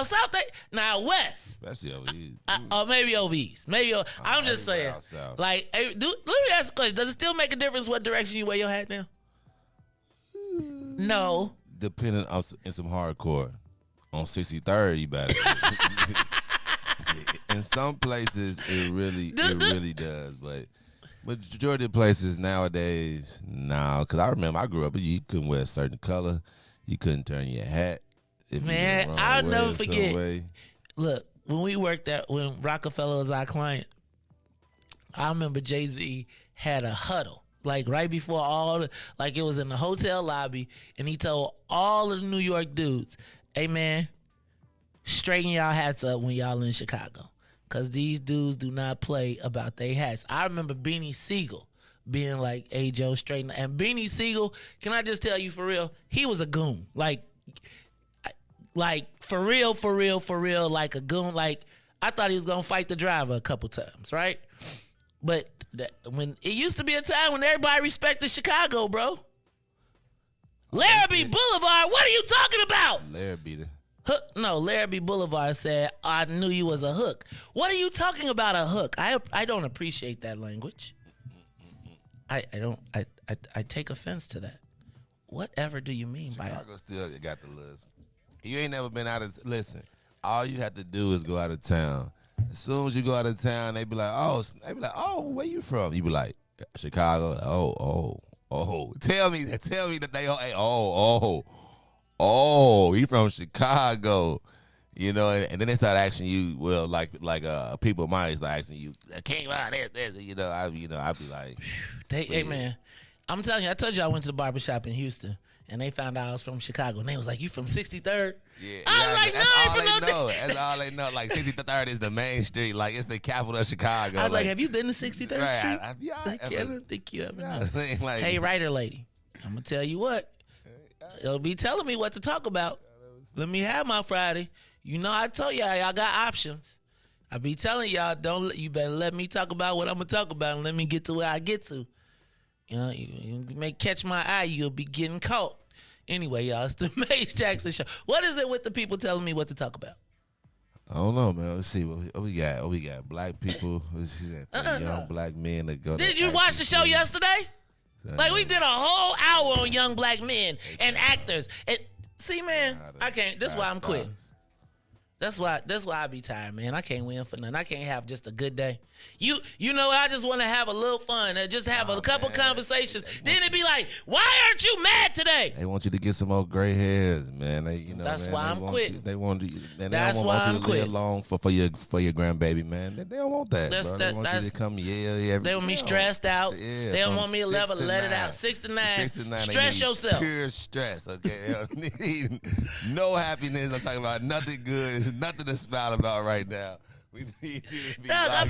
south, now west, especially over east, or maybe over east. Maybe I'm just saying. Like, hey, let me ask a question: does it still make a difference what direction you wear your hat now? No. Depending on in some hardcore, on 63rd, you better. In some places, it really does, but majority of places nowadays, no. Because I remember I grew up, you couldn't wear a certain color. You couldn't turn your hat. Man, I'll never forget. Look, when Rockefeller was our client, I remember Jay-Z had a huddle. Like right before it was in the hotel lobby, and he told all of the New York dudes, hey man, straighten y'all hats up when y'all in Chicago. Because these dudes do not play about their hats. I remember Beanie Siegel being like, hey, Joe, straighten. And Beanie Siegel, can I just tell you for real, he was a goon. Like for real, like a goon. Like, I thought he was going to fight the driver a couple times, right? But when it used to be a time when everybody respected Chicago, bro. Larrabee Boulevard, what are you talking about? Larrabee. Larrabee Boulevard said, I knew you was a hook. What are you talking about, a hook? I don't appreciate that language. I take offense to that. Whatever do you mean by it? Chicago still got the list. You ain't never been out of, listen, all you have to do is go out of town. As soon as you go out of town, they be like, oh, where you from? You be like, Chicago. Like, oh. Tell me that they, you from Chicago, you know, and then they start asking you, well, like people might start asking you, came out this, you know, I'd be like, hey man, I'm telling you, I told you I went to the barbershop in Houston, and they found out I was from Chicago, and they was like, you from 63rd? Yeah, I was like, no, I ain't from no. That's all they know. Like 63rd is the main street, like it's the capital of Chicago. I was like, have you been to 63rd Street? I don't think you ever. Yeah, like, hey, writer lady, I'm gonna tell you what. It'll be telling me what to talk about. Let me have my Friday. You know, I told y'all got options. I be telling y'all, you better let me talk about what I'm gonna talk about and let me get to where I get to. You know, you may catch my eye, you'll be getting caught. Anyway, y'all, it's the Maze Jackson Show. What is it with the people telling me what to talk about? I don't know, man. Let's see what we got. We got black people. Young black men that go. Did you watch the show yesterday? Like, we did a whole hour on young black men and actors. And see, man, I can't. This is why I'm quitting. That's why I be tired, man. I can't win for nothing. I can't have just a good day. You know, I just want to have a little fun and just have a couple conversations. Then it be like, why aren't you mad today? They want you to get some more gray hairs, man. That's why I'm quitting. They want you. Man, that's why why I'm quitting. To live long for your grandbaby, man. They don't want that. Bro. They want you to come yell. They want me stressed out. Yeah, they don't want me to let it out. 6 to 9. Stress yourself. Pure stress. Okay. No happiness. I'm talking about nothing good. Nothing to smile about right now. We need you to be I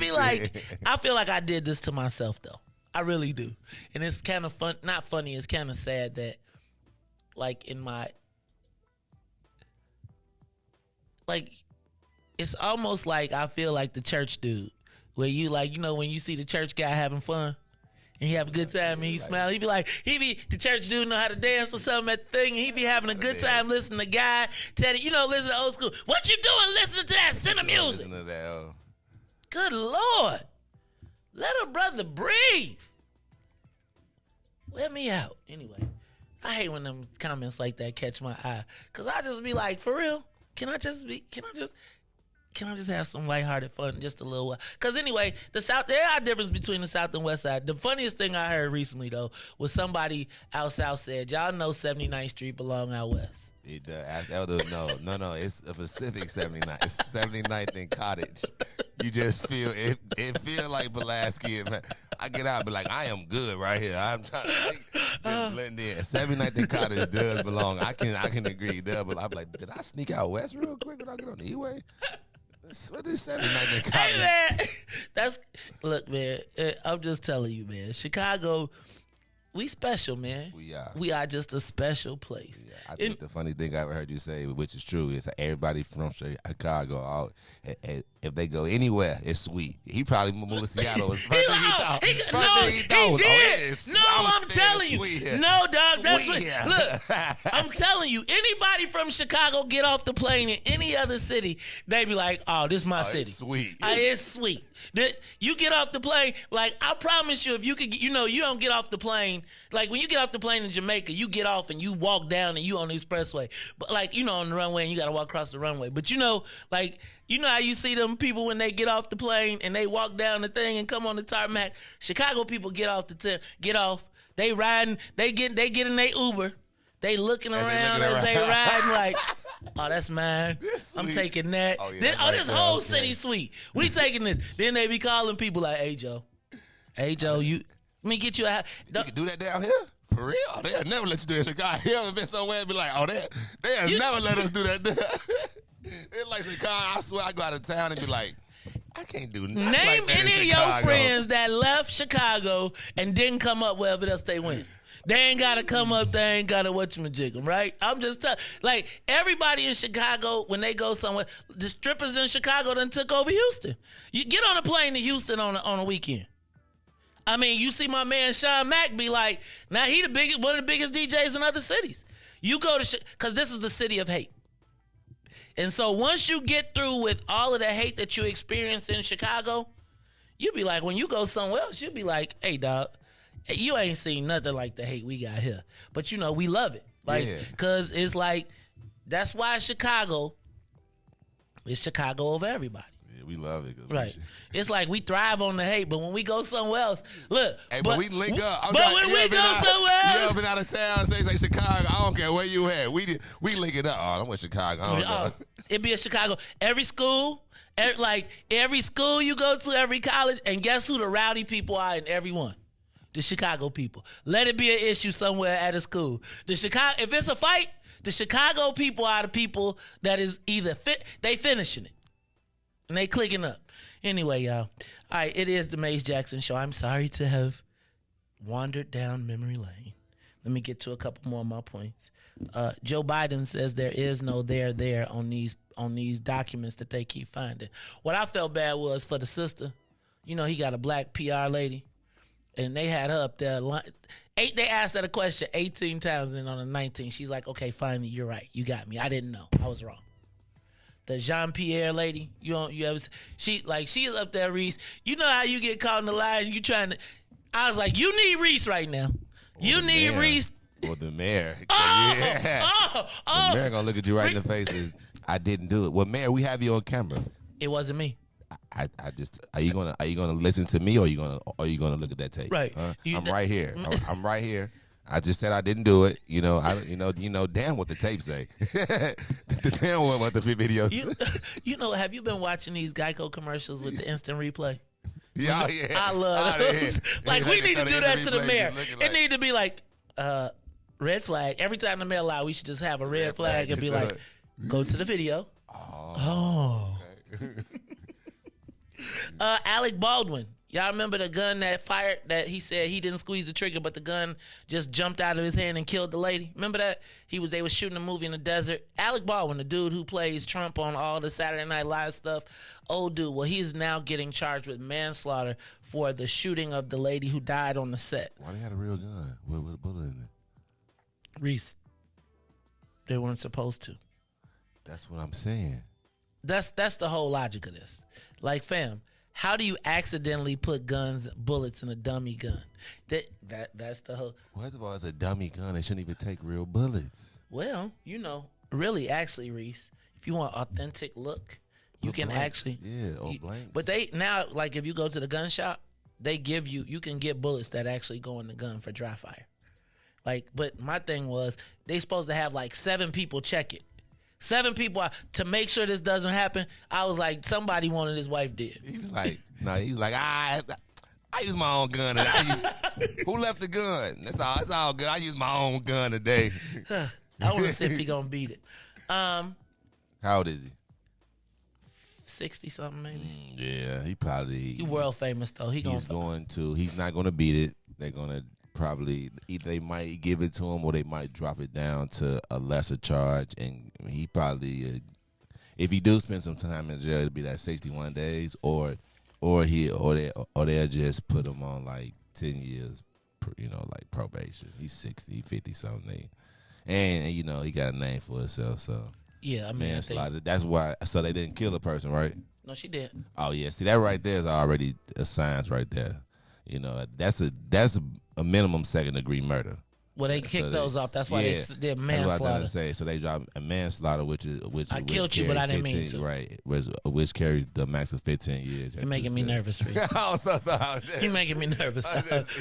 feel like I did this to myself, though. I really do. And it's kind of fun. Not funny. It's kind of sad that, like, it's almost like I feel like the church dude, where you like, you know, when you see the church guy having fun and he have a good time and he smile, he be like, the church dude know how to dance or something at the thing, and he be having a good time listening to guy Teddy, you know, listen to old school. What you doing listening to that center music? Listen to that. Good Lord. Let a brother breathe. Let me out. Anyway, I hate when them comments like that catch my eye. Cause I just be like, for real? Can I just have some lighthearted fun just a little while? Because anyway, the South, there are differences between the South and West Side. The funniest thing I heard recently, though, was somebody out South said, y'all know 79th Street belong out West. No, it's a Pacific 79th. It's 79th and Cottage. You just feel, it feel like Pulaski. I get out and be like, I am good right here. I'm trying to just blend in. 79th and Cottage does belong. I can agree there, but I'm like, did I sneak out West real quick when I get on the E-way? What is 79th and Cottage? Hey, man. Look, man, I'm just telling you, man. Chicago, we special, man. We are just a special place. Yeah, I think the funny thing I ever heard you say, which is true, is that everybody from Chicago, if they go anywhere, it's sweet. He probably moved to Seattle. He did. No, I'm telling you. No, dog. That's what. Look, I'm telling you. Anybody from Chicago get off the plane in any other city, they be like, "Oh, this is my city. It's sweet. It's sweet." You get off the plane, like I promise you, if you could, you know, you don't get off the plane. Like when you get off the plane in Jamaica, you get off and you walk down and you on the expressway. But like, you know, on the runway and you got to walk across the runway. But you know, like, you know how you see them people when they get off the plane and they walk down the thing and come on the tarmac. Chicago people get off they riding, they get in their Uber, they looking around as they riding like, oh, that's mine. I'm taking that. Oh, yeah, this whole city sweet. We taking this. Then they be calling people like, hey Joe, let me get you a house. You can do that down here? For real? They'll never let you do it in Chicago. You ever been somewhere and be like, oh, they'll never let us do that there. It's like Chicago, I swear I go out of town and be like, I can't do nothing. Name like that any of your friends that left Chicago and didn't come up wherever else they went. They ain't got to come up, they ain't got to whatchamajig them, right? I'm just telling, like, everybody in Chicago, when they go somewhere, the strippers in Chicago done took over Houston. You get on a plane to Houston on a weekend. I mean, you see my man Sean Mack be like, now he one of the biggest DJs in other cities. You go to, because this is the city of hate. And so once you get through with all of the hate that you experience in Chicago, you be like, when you go somewhere else, you be like, hey, dog, you ain't seen nothing like the hate we got here. But, you know, we love it. Like, because it's like, that's why Chicago is Chicago over everybody. Yeah, we love it. Right. It's like we thrive on the hate, but when we go somewhere else, look. Hey, but we link up. But when we go somewhere else. You ever been out of town, say Chicago, I don't care where you at. We link it up. Oh, I'm with Chicago. I don't know. It be a Chicago. Every school you go to, every college, and guess who the rowdy people are in every one? The Chicago people. Let it be an issue somewhere at a school. If it's a fight, the Chicago people are the people that is either they finishing it. And they clicking up. Anyway, y'all. All right, it is the Mace Jackson Show. I'm sorry to have wandered down memory lane. Let me get to a couple more of my points. Joe Biden says there is no there on these documents that they keep finding. What I felt bad was for the sister. You know, he got a black PR lady, and they had her up there. They asked her the question 18 times, and on the 19th, she's like, okay, finally, you're right. You got me. I didn't know. I was wrong. The Jean-Pierre lady, she is up there, Riis. You know how you get caught in the lie and you trying to, I was like, you need Riis right now. You need Riis. Or the mayor. The mayor gonna look at you right in the face and I didn't do it. Well, Mayor, we have you on camera. It wasn't me. I just are you gonna listen to me or are you gonna look at that tape? Right. Huh? I'm right here. I'm right here. I just said I didn't do it. You know, damn what the tape say. Damn what the videos. You know, have you been watching these Geico commercials with the instant replay? Yeah. I love those. Like, we need to do that to the mayor. It need to be like, red flag. Every time the mail out, we should just have a red flag and be like, go to the video. Oh. Okay. Alec Baldwin Y'all remember the gun that fired, that he said he didn't squeeze the trigger, but the gun just jumped out of his hand and killed the lady? Remember that? They was shooting a movie in the desert. Alec Baldwin, the dude who plays Trump on all the Saturday Night Live stuff, old dude. Well, he's now getting charged with manslaughter for the shooting of the lady who died on the set. Why they had a real gun with a bullet in it? Reese, they weren't supposed to. That's what I'm saying. That's the whole logic of this. Like, fam, how do you accidentally put bullets in a dummy gun? That's the whole. First of all, it's a dummy gun. They shouldn't even take real bullets. Well, really, actually, Reese, if you want authentic look, you can blanks. actually. Yeah, blanks. But they now, like, if you go to the gun shop, they give you can get bullets that actually go in the gun for dry fire. Like, but my thing was, they supposed to have like 7 people check it. 7 people to make sure this doesn't happen. I was like, somebody wanted his wife dead. He was like, I use my own gun. Who left the gun? That's all good. I use my own gun today. I want to see if he gonna beat it. How old is he? 60 something maybe. Yeah, he probably. He world famous though. He's not gonna beat it. They're gonna probably either they might give it to him or they might drop it down to a lesser charge, and he probably if he do spend some time in jail, it'll be that 61 days or they'll just put him on like 10 years, like probation. He's 60, 50 something, and he got a name for himself. So yeah, I mean, manslaughter. That's why. So they didn't kill the person, right? No, she did. Oh yeah, see that right there is already a signs right there. That's a minimum second-degree murder. Well, they kicked those off. That's why they did manslaughter. That's what I was trying to say. So they dropped a manslaughter, which I killed you, but I didn't mean to. Right, which carries the max of 15 years. You're making me nervous, Reese. Oh, so sorry. You're making me nervous.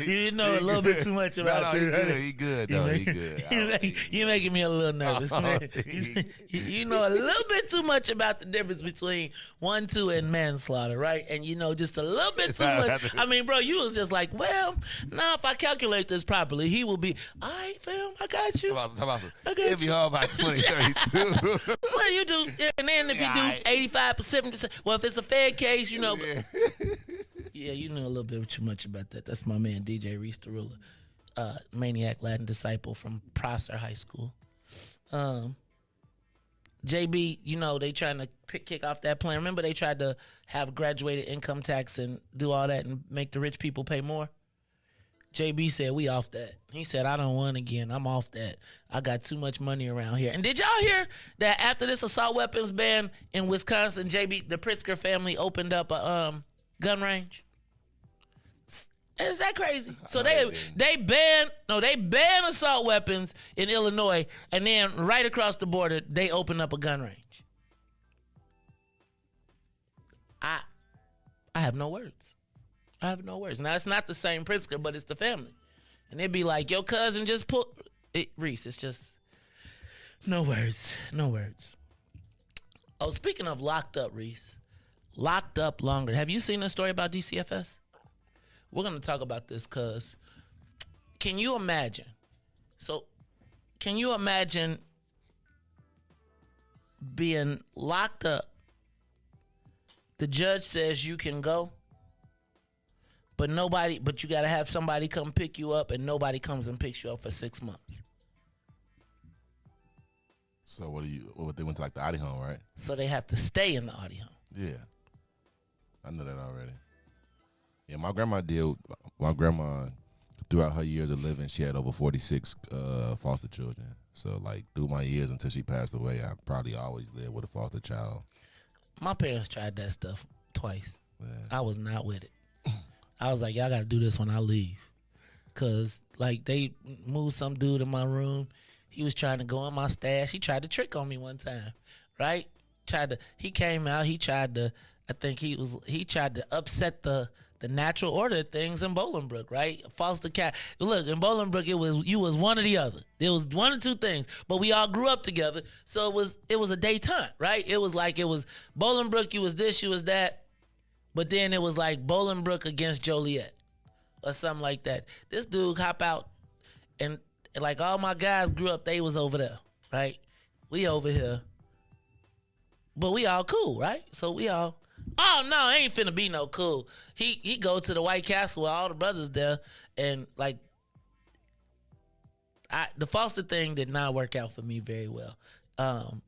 You know a little bit too much about this. He good, though. He good. You're making me a little nervous, man. You know a little bit too much about the difference between 1, 2, and manslaughter, right? And just a little bit too much. I mean, bro, you was just like, well, now if I calculate this properly, he will be. All right, fam, I got you. It'll be hard by 2032. Well, you do, and then if you do 85%, well, if it's a fair case, Yeah, you know a little bit too much about that. That's my man, DJ Riis the Ruler, Maniac Latin Disciple from Prosser High School. JB, they trying to kick off that plan. Remember they tried to have graduated income tax and do all that and make the rich people pay more? JB said, we off that. He said, I don't want again. I'm off that. I got too much money around here. And did y'all hear that after this assault weapons ban in Wisconsin, JB, the Pritzker family opened up a gun range? Is that crazy? So they ban assault weapons in Illinois, and then right across the border, they open up a gun range. I have no words. I have no words. Now, it's not the same Pritzker, but it's the family. And they'd be like, your cousin just pulled it. Reese, it's just no words. No words. Oh, speaking of locked up, Reese. Locked up longer. Have you seen the story about DCFS? We're going to talk about this because can you imagine? So, can you imagine being locked up? The judge says you can go. But you got to have somebody come pick you up, and nobody comes and picks you up for 6 months. So they went to like the Audi home, right? So they have to stay in the Audi home. Yeah. I know that already. Yeah, my grandma, throughout her years of living, she had over 46 foster children. So like through my years until she passed away, I probably always lived with a foster child. My parents tried that stuff twice. Yeah. I was not with it. I was like, y'all got to do this when I leave. Because, like, they moved some dude in my room. He was trying to go in my stash. He tried to trick on me one time, right? He came out. He tried to upset the natural order of things in Bolingbrook, right? Foster cat. Look, in Bolingbrook, you was one or the other. There was one or two things, but we all grew up together. So it was a daytime, right? It was Bolingbrook, you was this, you was that. But then it was like Bolingbrook against Joliet or something like that. This dude hop out and like all my guys grew up, they was over there, right? We over here. But we all cool, right? So we all Oh no, ain't finna be no cool. He go to the White Castle with all the brothers there, and like, the foster thing did not work out for me very well.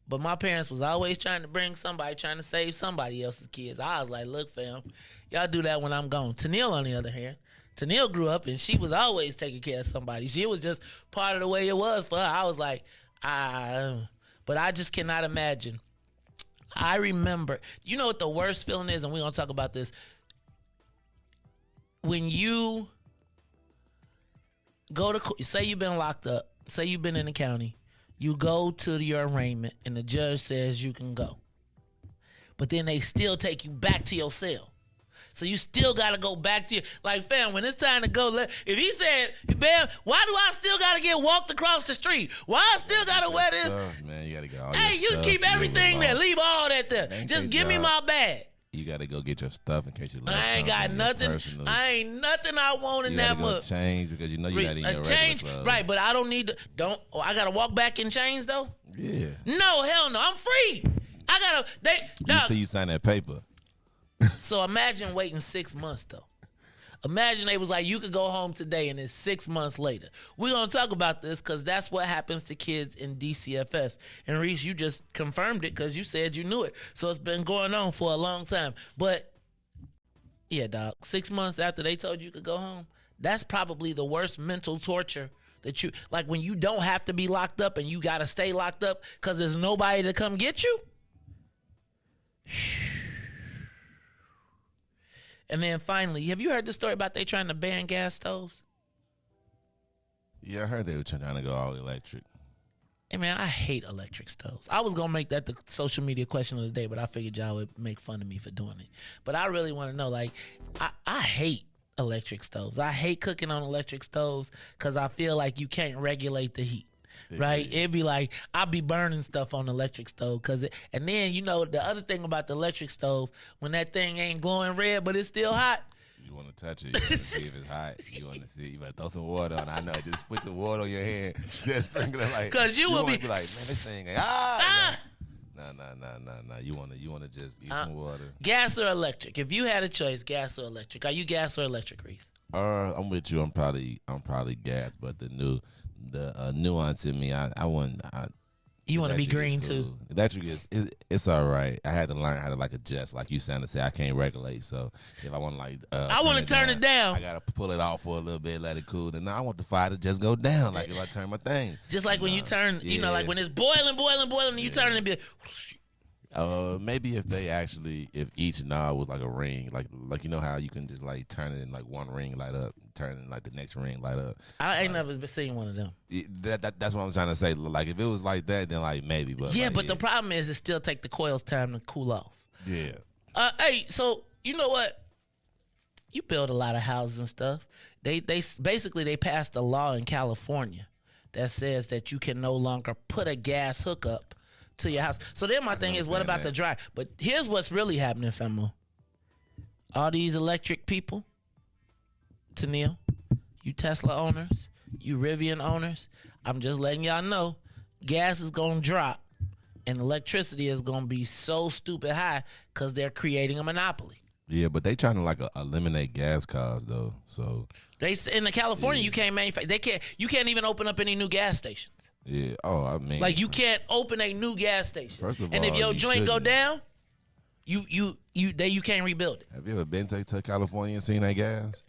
But my parents was always trying to bring somebody, trying to save somebody else's kids. I was like, look, fam, y'all do that when I'm gone. Tennille, on the other hand, Tennille grew up and she was always taking care of somebody. She was just part of the way it was for her. I was like, but I just cannot imagine. I remember, you know what the worst feeling is, and we're going to talk about this. When you go to, say you've been locked up, say you've been in the county, you go to your arraignment and the judge says you can go. But then they still take you back to your cell. So you still got to go back to your, like, fam, when it's time to go, if he said, bam, why do I still got to get walked across the street? Why I still got to wear this? Stuff, man, you got to get all hey, your you stuff. keep everything there. Leave all that there. Just give me my bag. You got to go get your stuff in case you left I ain't got nothing. I ain't nothing I want in that much. Change because you know you're not in your change, regular club. Right, but I don't need to, I got to walk back in chains though? Yeah. No, hell no. I'm free. I got to, until you sign that paper. So imagine waiting 6 months though. Imagine they was like, you could go home today and it's 6 months later. We're going to talk about this because that's what happens to kids in DCFS. And Riis, you just confirmed it because you said you knew it. So it's been going on for a long time. But yeah, dog, 6 months after they told you could go home, that's probably the worst mental torture that you, like when you don't have to be locked up and you got to stay locked up because there's nobody to come get you. And then finally, have you heard the story about they trying to ban gas stoves? Yeah, I heard they were trying to go all electric. Hey, man, I hate electric stoves. I was going to make that the social media question of the day, but I figured y'all would make fun of me for doing it. But I really want to know, like, I hate electric stoves. I hate cooking on electric stoves because I feel like you can't regulate the heat. Right? It'd be like, I'll be burning stuff on the electric stove. And then, you know, the other thing about the electric stove, when that thing ain't glowing red, but it's still hot. You want to touch it. You want to see if it's hot. You want to see. You better throw some water on. I know. Just put some water on your hand. Just sprinkle it like. Because you will be like, man, this thing ain't. No. You want to just eat some water. Gas or electric? If you had a choice, gas or electric. Are you gas or electric, Riis? I'm with you. I'm probably gas, but the nuance in me, I wouldn't. You want to be green too? Electric it's all right. I had to learn how to like adjust, like you sounded say. I can't regulate, so if I want to I want to turn it down. I gotta pull it off for a little bit, let it cool. And now I want the fire to just go down, like if I turn my thing. Just like when you turn, you know, like when it's boiling, and you turn it and be like, maybe if each knob was like a ring, like you know how you can just like turn it in like one ring light up, turn it in like the next ring light up. I ain't never seen one of them. That's what I'm trying to say. Like if it was like that, then like maybe. But yeah, but the problem is it still take the coils time to cool off. Yeah. Hey, so you know what? You build a lot of houses and stuff. They basically they passed a law in California that says that you can no longer put a gas hookup to your house. So then my thing is, what about the dry? But here's what's really happening, Femo. All these electric people, Tennille, you Tesla owners, you Rivian owners, I'm just letting y'all know, gas is going to drop and electricity is going to be so stupid high because they're creating a monopoly. Yeah, but they trying to like eliminate gas cars though. So they in California, you can't manufacture. You can't even open up any new gas stations. Yeah. Oh, I mean, like you can't open a new gas station. First of all, and if your joint go down, you can't rebuild it. Have you ever been to California and seen that gas?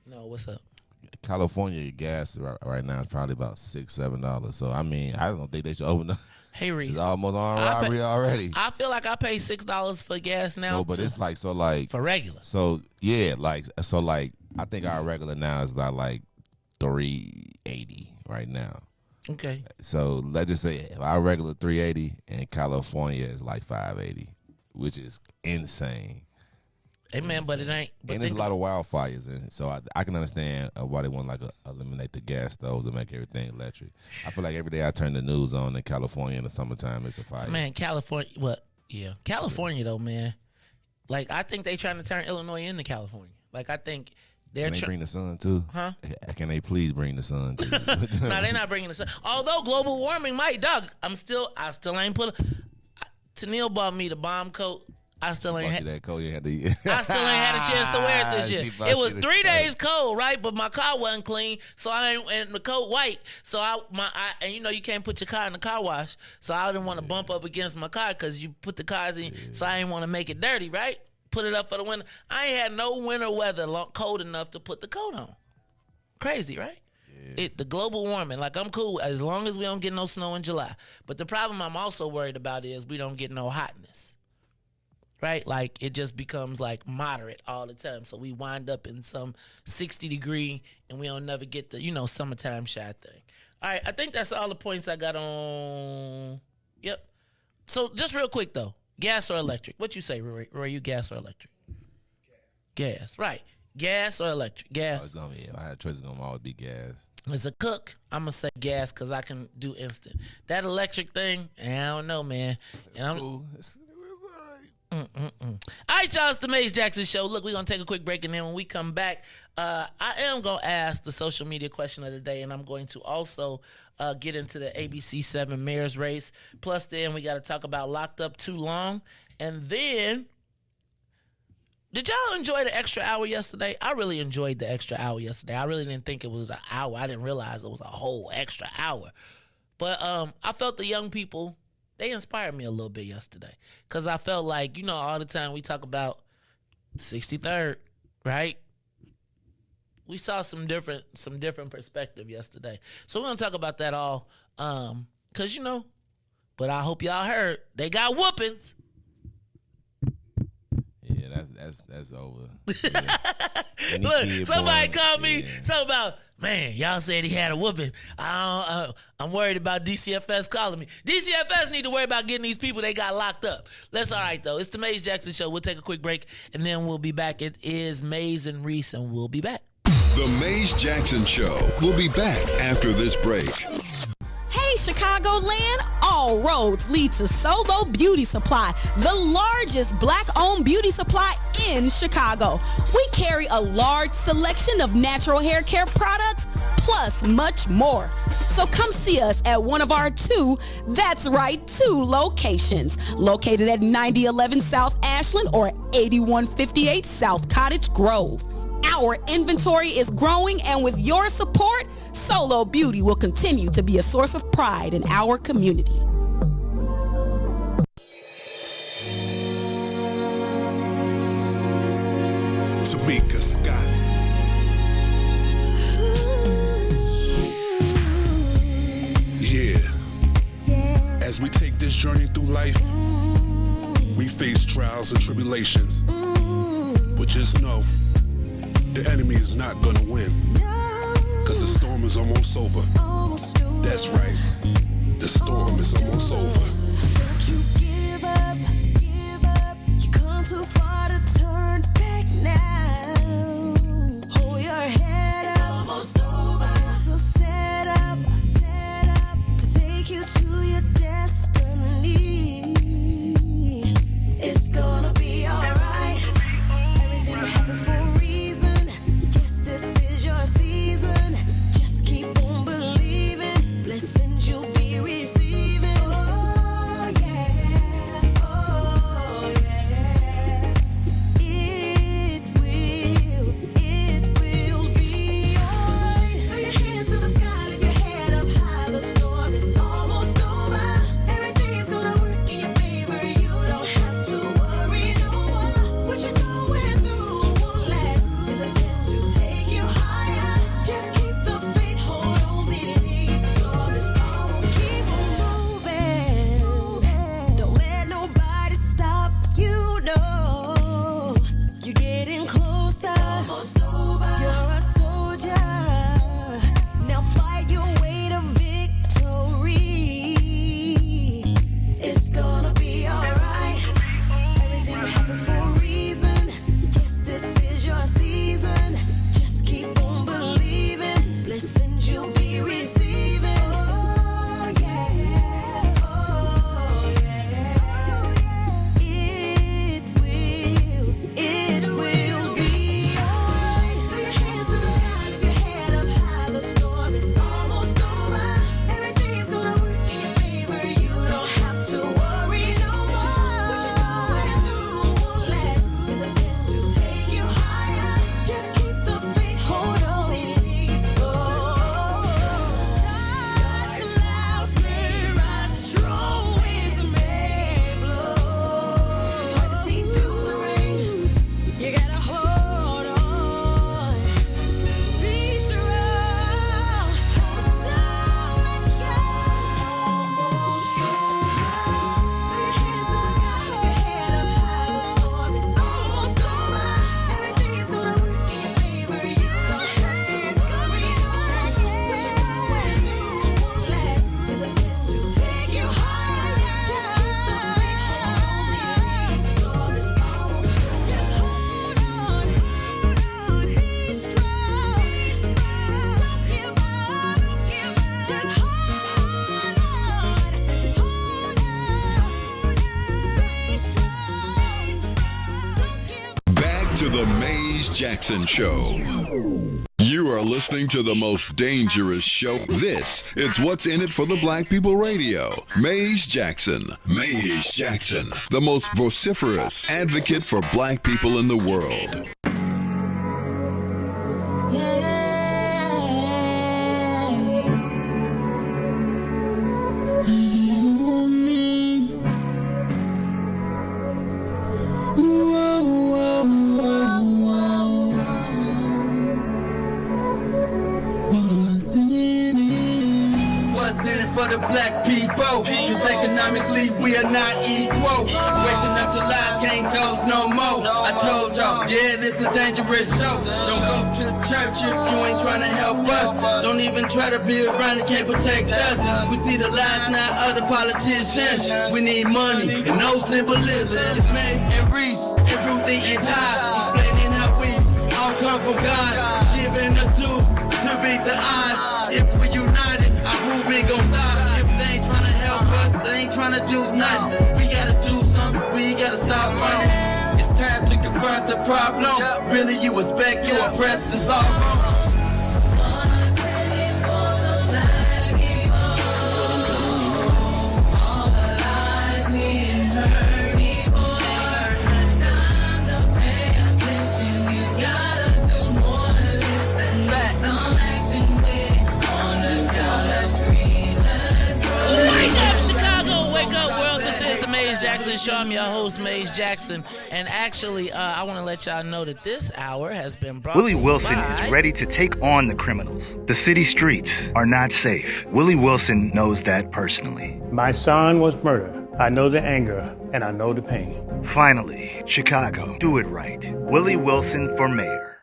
No. What's up? California gas right now is probably about $6-7. So I mean, I don't think they should open up. Hey Riis, it's almost on robbery already. I feel like I pay $6 for gas now. No, but it's like for regular. So yeah, I think our regular now is like $3.80 right now. Okay. So let's just say if our regular $3.80 in California is like $5.80, which is insane. Hey man, but it ain't. But and there's a lot of wildfires, and so I can understand why they want to eliminate the gas stoves and make everything electric. I feel like every day I turn the news on in California in the summertime, it's a fire. Man, California, yeah, California though, man. Like I think they trying to turn Illinois into California. Like I think Can they bring the sun too? Huh? Can they please bring the sun too? No, they're not bringing the sun. Although global warming might, dog. I still ain't put. Tennille bought me the bomb coat I still ain't had that cold. I still ain't had a chance to wear it this year. It was 3 days cold, right? But my car wasn't clean, so and the coat white. So and you know you can't put your car in the car wash, so I didn't want to bump up against my car because you put the cars in. So I didn't want to make it dirty, right? Put it up for the winter. I ain't had no winter weather cold enough to put the coat on. Crazy, right? The global warming, like I'm cool as long as we don't get no snow in July. But the problem I'm also worried about is we don't get no hotness. Right? Like it just becomes like moderate all the time. So we wind up in some 60 degree and we don't never get the, summertime shy thing. All right, I think that's all the points I got on. Yep. So just real quick though, gas or electric? What you say, Roy? You gas or electric? Gas, right. Gas or electric? Gas. If I had a choice, it's going to always be gas. As a cook, I'm going to say gas because I can do instant. That electric thing, I don't know, man. It's cool. All right, y'all, it's the Maze Jackson Show. Look, we're going to take a quick break, and then when we come back, I am going to ask the social media question of the day, and I'm going to also get into the ABC 7 mayor's race. Plus, then we got to talk about Locked Up Too Long. And then, did y'all enjoy the extra hour yesterday? I really enjoyed the extra hour yesterday. I really didn't think it was an hour. I didn't realize it was a whole extra hour. But I felt the young people, they inspired me a little bit yesterday because I felt like, all the time we talk about 63rd, right? We saw some different perspective yesterday. So we're going to talk about that all because, but I hope y'all heard they got whoopings. Yeah, that's over. Yeah. Look, somebody called me something about, man, y'all said he had a whooping. I'm worried about DCFS calling me. DCFS need to worry about getting these people they got locked up. That's all right, though. It's the Maze Jackson Show. We'll take a quick break, and then we'll be back. It is Maze and Riis, and we'll be back. The Maze Jackson Show. We'll be back after this break. Hey, Chicagoland, all roads lead to Solo Beauty Supply, the largest Black-owned beauty supply in Chicago. We carry a large selection of natural hair care products, plus much more. So come see us at one of our two locations, located at 9011 South Ashland or 8158 South Cottage Grove. Our inventory is growing, and with your support, Solo Beauty will continue to be a source of pride in our community. Tamika Scott. Yeah. As we take this journey through life, we face trials and tribulations. But just know, the enemy is not gonna win, cause the storm is almost over. That's right, the storm is almost over. Don't you give up, you come too far to turn back now. Hold your head up, it's almost over. So set up to take you to your destiny. It's gonna be alright, everything happens for a reason. This is your season. Just keep on believing. Blessings you'll be receiving. Oh yeah, oh yeah. It will be alright. Throw your hands to the sky, lift your head up high. The storm is almost over. Everything is gonna work in your The Mays Jackson Show. You are listening to the most dangerous show. This is What's in It for the Black People Radio. Mays Jackson. Mays Jackson, the most vociferous advocate for black people in the world. For the black people, cause economically we are not equal. Waking up to lies, can't toast no more. I told y'all, yeah, this a dangerous show. Don't go to church if you ain't trying to help us. Don't even try to be around and can't protect us. We see the lies, not other politicians. We need money and no symbolism. It's Mays and Riis and Ruthie and Ty, explaining how we all come from God, giving us tools to beat the odds. If we united, our movement gon' stop. If they ain't tryna help us, they ain't tryna do nothing. We gotta do something, we gotta stop running. It's time to confront the problem. Really, you expect, you oppressed, it's all wrong. Jackson Show. I'm your host, Mays Jackson. And actually, I want to let y'all know that this hour has been brought Willie to you Wilson by... is ready to take on the criminals. The city streets are not safe. Willie Wilson knows that personally. My son was murdered. I know the anger and I know the pain. Finally, Chicago, do it right. Willie Wilson for mayor.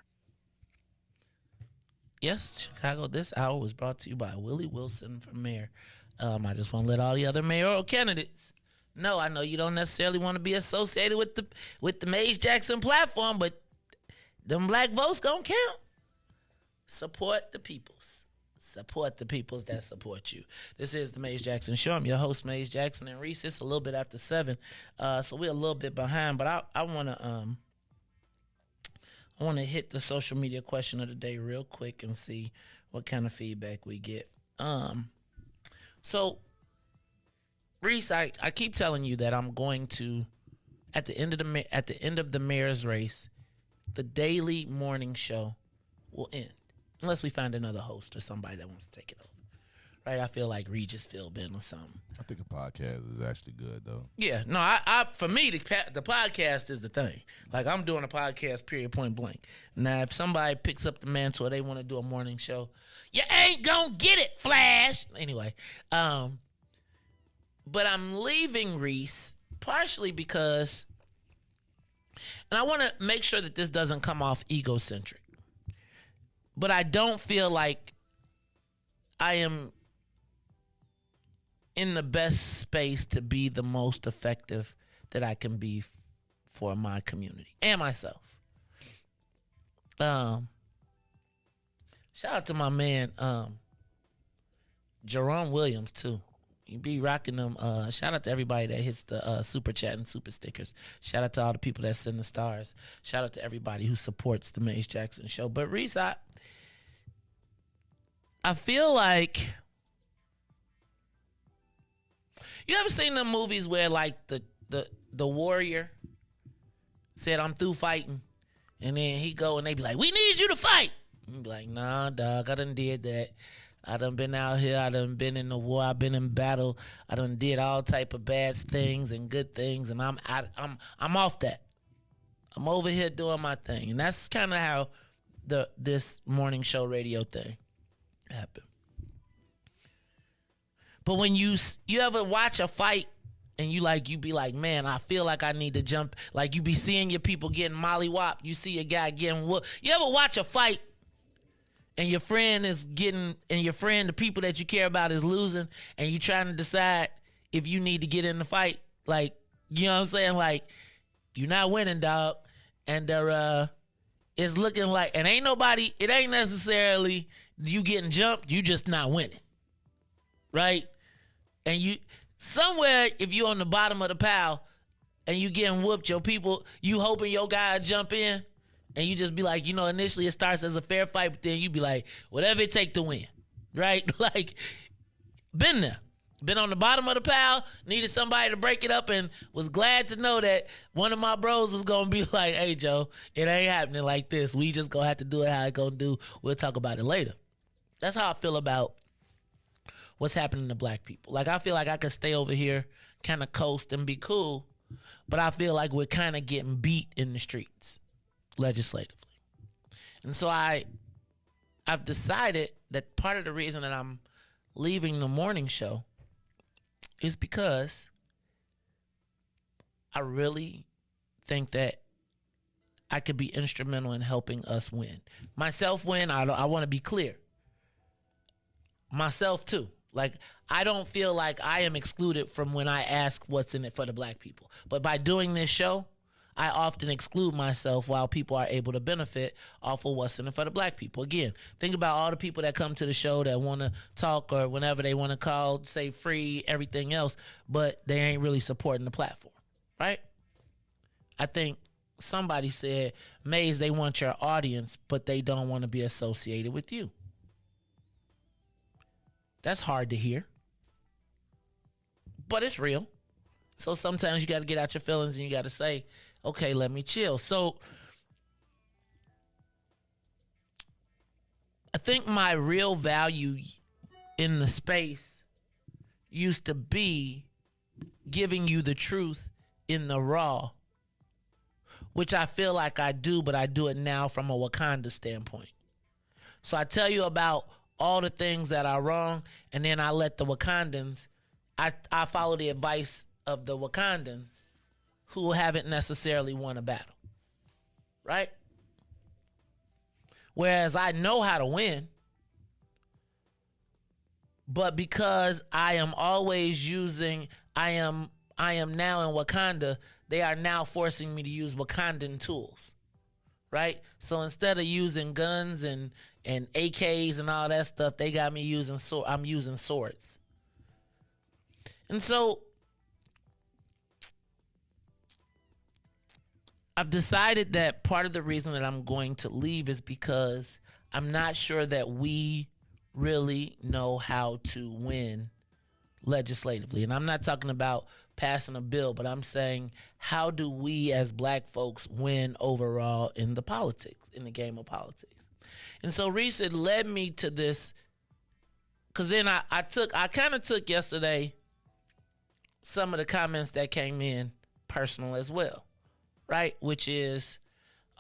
Yes, Chicago, this hour was brought to you by Willie Wilson for mayor. I just want to let all the other mayoral candidates know. I know you don't necessarily want to be associated with the Mays Jackson platform, but them black votes gonna count. Support the peoples. Support the peoples that support you. This is the Mays Jackson Show. I'm your host, Mays Jackson and Riis. It's a little bit after 7, so we're a little bit behind. But I wanna hit the social media question of the day real quick and see what kind of feedback we get. So, Riis, I keep telling you that I'm going to, at the end of the mayor's race, the daily morning show will end, unless we find another host or somebody that wants to take it over. Right? I feel like Regis Philbin or something. I think a podcast is actually good, though. Yeah, no, I for me the podcast is the thing. Like, I'm doing a podcast, period, point blank. Now, if somebody picks up the mantle or they want to do a morning show, you ain't gonna get it, Flash. Anyway, but I'm leaving Riis partially because, and I want to make sure that this doesn't come off egocentric, but I don't feel like I am in the best space to be the most effective that I can be for my community and myself. Shout out to my man, Jerome Williams, too. You be rocking them. Shout out to everybody that hits the super chat and super stickers. Shout out to all the people that send the stars. Shout out to everybody who supports the Mays Jackson Show. But Riis, I feel like, you ever seen them movies where like the warrior said, I'm through fighting, and then he go and they be like, we need you to fight. And be like, nah, dog, I done did that. I done been out here. I done been in the war. I've been in battle. I done did all type of bad things and good things, and I'm off that. I'm over here doing my thing, and that's kind of how this morning show radio thing happened. But when you ever watch a fight and you be like, man, I feel like I need to jump. Like, you be seeing your people getting mollywopped. You see a guy getting whooped. You ever watch a fight and your friend is getting, and your friend, the people that you care about, is losing, and you trying to decide if you need to get in the fight? Like, you know what I'm saying? Like, you're not winning, dog. And it's looking like, and it ain't necessarily you getting jumped, you just not winning. Right? And you, somewhere, if you on the bottom of the pile and you getting whooped, your people, you hoping your guy jump in, And you just be like, you know, initially it starts as a fair fight, but then you be like, whatever it take to win, right? Like, been there. Been on the bottom of the pile, needed somebody to break it up, and was glad to know that one of my bros was going to be like, hey, Joe, it ain't happening like this. We just going to have to do it how it going to do. We'll talk about it later. That's how I feel about what's happening to black people. Like, I feel like I could stay over here, kind of coast and be cool, but I feel like we're kind of getting beat in the streets legislatively. And so I've decided that part of the reason that I'm leaving the morning show is because I really think that I could be instrumental in helping us win. Myself win, I want to be clear. Myself too. Like, I don't feel like I am excluded from when I ask what's in it for the black people. But by doing this show, I often exclude myself while people are able to benefit off of what's in it for the black people. Again, think about all the people that come to the show that want to talk or whenever they want to call, say free, everything else, but they ain't really supporting the platform, right? I think somebody said, Maze, they want your audience, but they don't want to be associated with you. That's hard to hear, but it's real. So sometimes you got to get out your feelings and you got to say, okay, let me chill. So I think my real value in the space used to be giving you the truth in the raw, which I feel like I do, but I do it now from a Wakanda standpoint. So I tell you about all the things that are wrong, and then I let the Wakandans, I follow the advice of the Wakandans who haven't necessarily won a battle, right? Whereas I know how to win, but because I am always using, I am now in Wakanda, they are now forcing me to use Wakandan tools, right? So instead of using guns and AKs and all that stuff, they got me using I'm using swords. And so I've decided that part of the reason that I'm going to leave is because I'm not sure that we really know how to win legislatively. And I'm not talking about passing a bill, but I'm saying, how do we as black folks win overall in the politics, in the game of politics? And so Riis, it led me to this, because then I kind of took yesterday some of the comments that came in personal as well, right? Which is,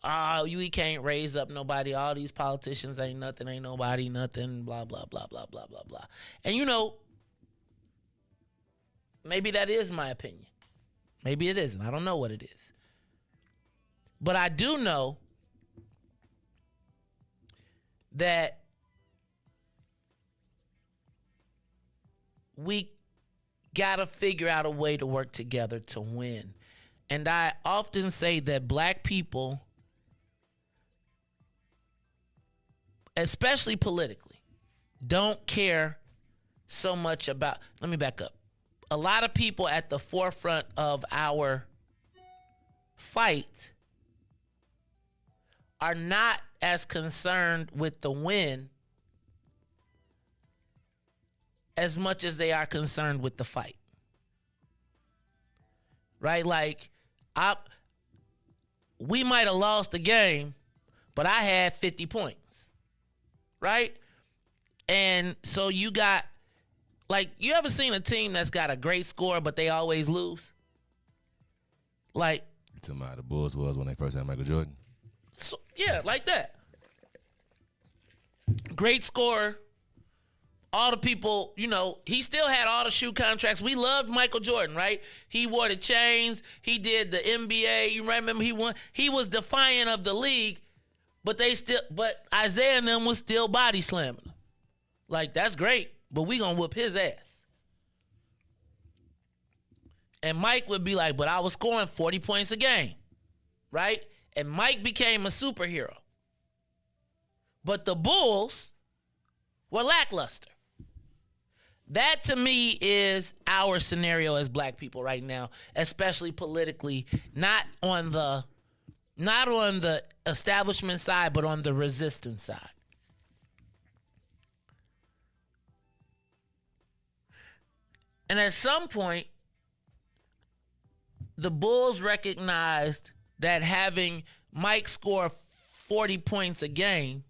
you can't raise up nobody. All these politicians ain't nothing, ain't nobody, nothing, blah, blah, blah, blah, blah, blah, blah. And you know, maybe that is my opinion. Maybe it isn't. I don't know what it is. But I do know that we gotta figure out a way to work together to win. And I often say that black people, especially politically, don't care so much about, let me back up. A lot of people at the forefront of our fight are not as concerned with the win as much as they are concerned with the fight. Right? Like, we might have lost the game, but I had 50 points. Right? And so you got, like, you ever seen a team that's got a great score, but they always lose? Like, you talking about the Bulls was when they first had Michael Jordan? So, yeah, like that. Great scorer. All the people, you know, he still had all the shoe contracts. We loved Michael Jordan, right? He wore the chains. He did the NBA. You remember he won. He was defiant of the league, but Isaiah and them was still body slamming him. Like, that's great, but we gonna whoop his ass. And Mike would be like, but I was scoring 40 points a game, right? And Mike became a superhero. But the Bulls were lackluster. That, to me, is our scenario as black people right now, especially politically, not on the Not on the establishment side, but on the resistance side. And at some point, the Bulls recognized that having Mike score 40 points a game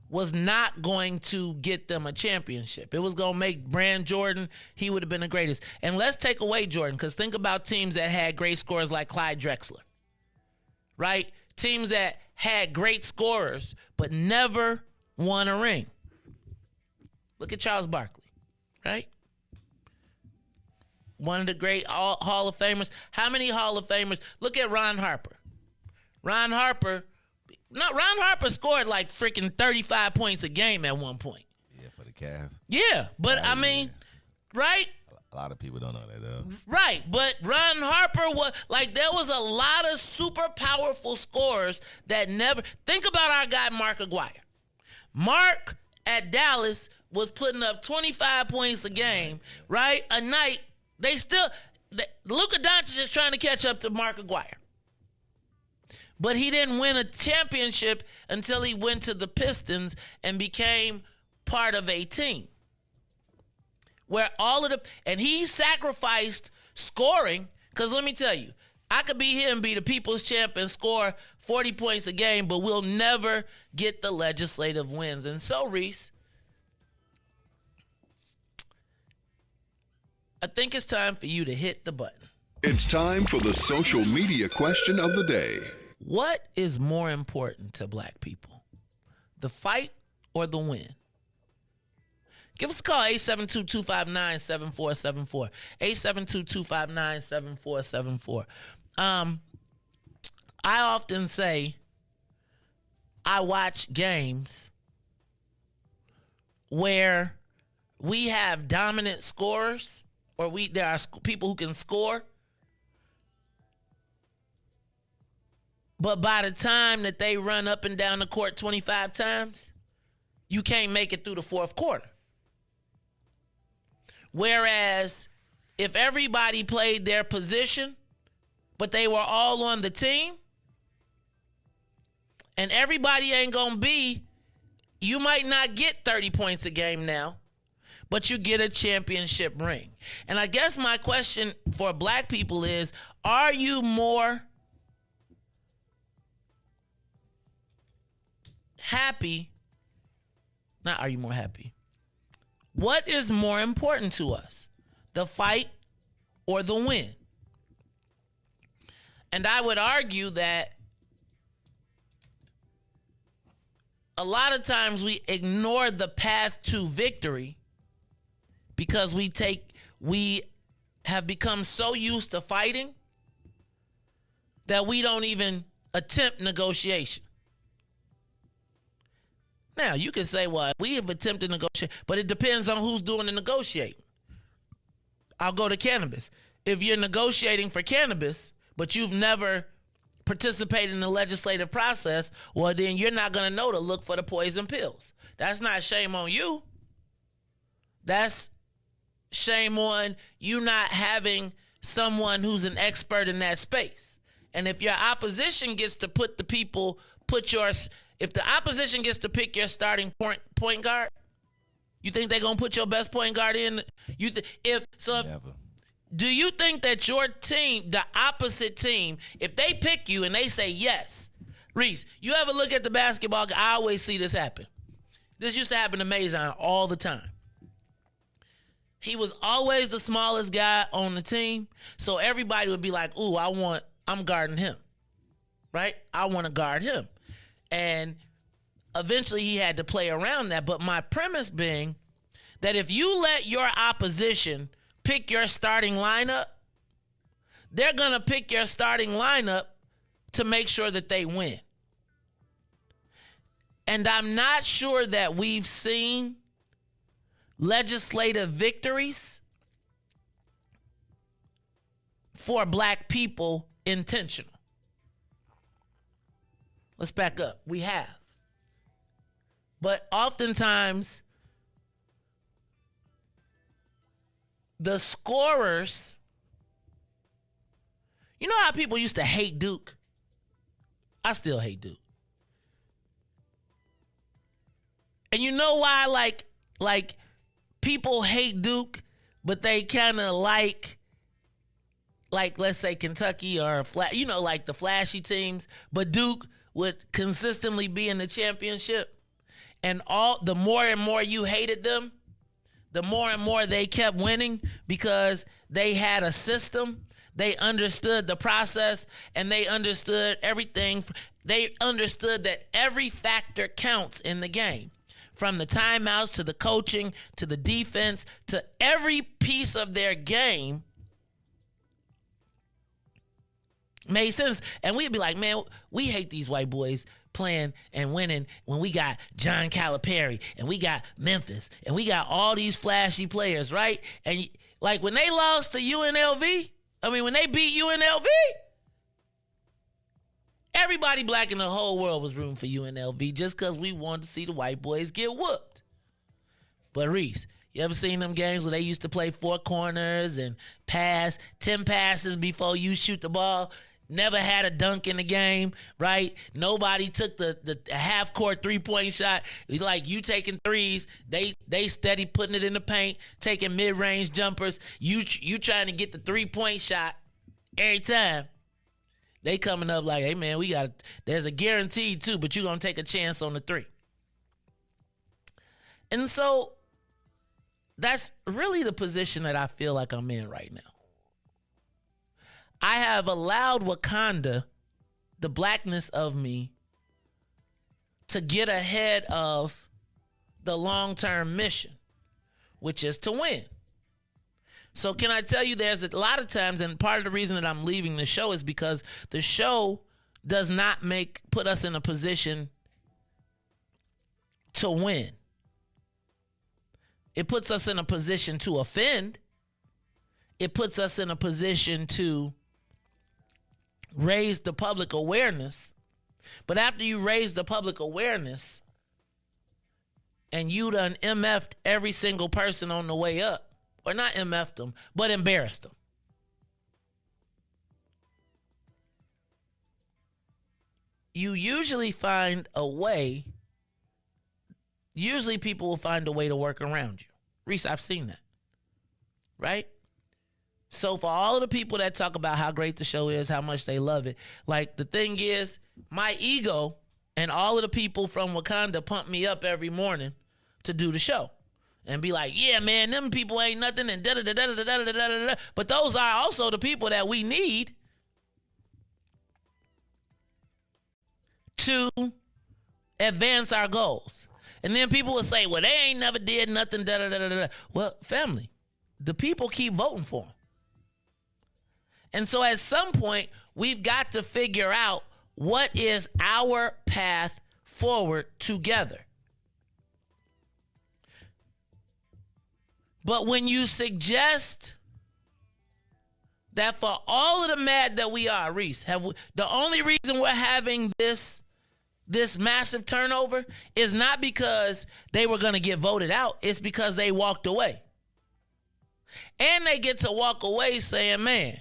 was not going to get them a championship. It was going to make Brand Jordan, he would have been the greatest. And let's take away Jordan, because think about teams that had great scorers like Clyde Drexler, right? Teams that had great scorers but never won a ring. Look at Charles Barkley, right? One of the great Hall of Famers. How many Hall of Famers? Look at Ron Harper. Ron Harper scored like freaking 35 points a game at one point. Yeah, for the Cavs. Yeah, but I mean, right? A lot of people don't know that, though. Right, but Ron Harper was, like, there was a lot of super powerful scorers that never. Think about our guy, Mark Aguirre. Mark at Dallas was putting up 25 points a game, right? A night. Luka Doncic is trying to catch up to Mark Aguirre. But he didn't win a championship until he went to the Pistons and became part of a team. Where and he sacrificed scoring, because let me tell you, I could be him, be the people's champ and score 40 points a game, but we'll never get the legislative wins. And so, Riis, I think it's time for you to hit the button. It's time for the social media question of the day. What is more important to black people, the fight or the win? Give us a call, 872-259-7474. 872-259-7474. I often say I watch games where we have dominant scorers, or there are people who can score, but by the time that they run up and down the court 25 times, you can't make it through the fourth quarter. Whereas if everybody played their position, but they were all on the team, and everybody ain't going to be, you might not get 30 points a game now, but you get a championship ring. And I guess my question for black people is, are you more happy? Not are you more happy? What is more important to us, the fight or the win? And I would argue that a lot of times we ignore the path to victory because we have become so used to fighting that we don't even attempt negotiation. Now, you can say, well, we have attempted negotiation, but it depends on who's doing the negotiating. I'll go to cannabis. If you're negotiating for cannabis, but you've never participated in the legislative process, well, then you're not going to know to look for the poison pills. That's not shame on you. That's shame on you not having someone who's an expert in that space. And if your opposition gets to if the opposition gets to pick your starting point guard, you think they're going to put your best point guard in? Do you think that your team, the opposite team, if they pick you and they say yes, Riis, you ever look at the basketball? I always see this happen. This used to happen to Mason all the time. He was always the smallest guy on the team, so everybody would be like, ooh, I'm guarding him, right? I want to guard him. And eventually he had to play around that. But my premise being that if you let your opposition pick your starting lineup, they're going to pick your starting lineup to make sure that they win. And I'm not sure that we've seen legislative victories for black people intentional. Let's back up. We have. But oftentimes, the scorers, you know how people used to hate Duke? I still hate Duke. And you know why, like people hate Duke, but they kind of like let's say Kentucky or like the flashy teams, but Duke would consistently be in the championship. And the more and more you hated them, the more and more they kept winning because they had a system. They understood the process and they understood everything. They understood that every factor counts in the game. From the timeouts to the coaching to the defense to every piece of their game made sense. And we'd be like, man, we hate these white boys playing and winning when we got John Calipari and we got Memphis and we got all these flashy players, right? And like when they lost to when they beat UNLV, everybody black in the whole world was rooting for UNLV just because we wanted to see the white boys get whooped. But Riis, you ever seen them games where they used to play 4 corners and pass 10 passes before you shoot the ball? Never had a dunk in the game, right? Nobody took the half-court three-point shot. Like, you taking threes, they steady putting it in the paint, taking mid-range jumpers. You trying to get the three-point shot every time. They coming up like, hey, man, there's a guarantee, too, but you're going to take a chance on the 3. And so that's really the position that I feel like I'm in right now. I have allowed Wakanda, the blackness of me, to get ahead of the long-term mission, which is to win. So can I tell you, there's a lot of times, and part of the reason that I'm leaving the show is because the show does not put us in a position to win. It puts us in a position to offend. It puts us in a position to raise the public awareness. But after you raise the public awareness and you done MF'd every single person on the way up, or not MF'd them, but embarrassed them, you usually find a way, people will find a way to work around you. Riis, I've seen that, right? So for all of the people that talk about how great the show is, how much they love it, like the thing is, my ego and all of the people from Wakanda pump me up every morning to do the show and be like, yeah, man, them people ain't nothing and da-da-da-da-da-da-da-da-da. But those are also the people that we need to advance our goals. And then people will say, well, they ain't never did nothing, da-da-da-da-da. Well, family, the people keep voting for them. And so at some point, we've got to figure out what is our path forward together. But when you suggest that for all of the mad that we are, Riis, the only reason we're having this massive turnover is not because they were going to get voted out. It's because they walked away. And they get to walk away saying, man,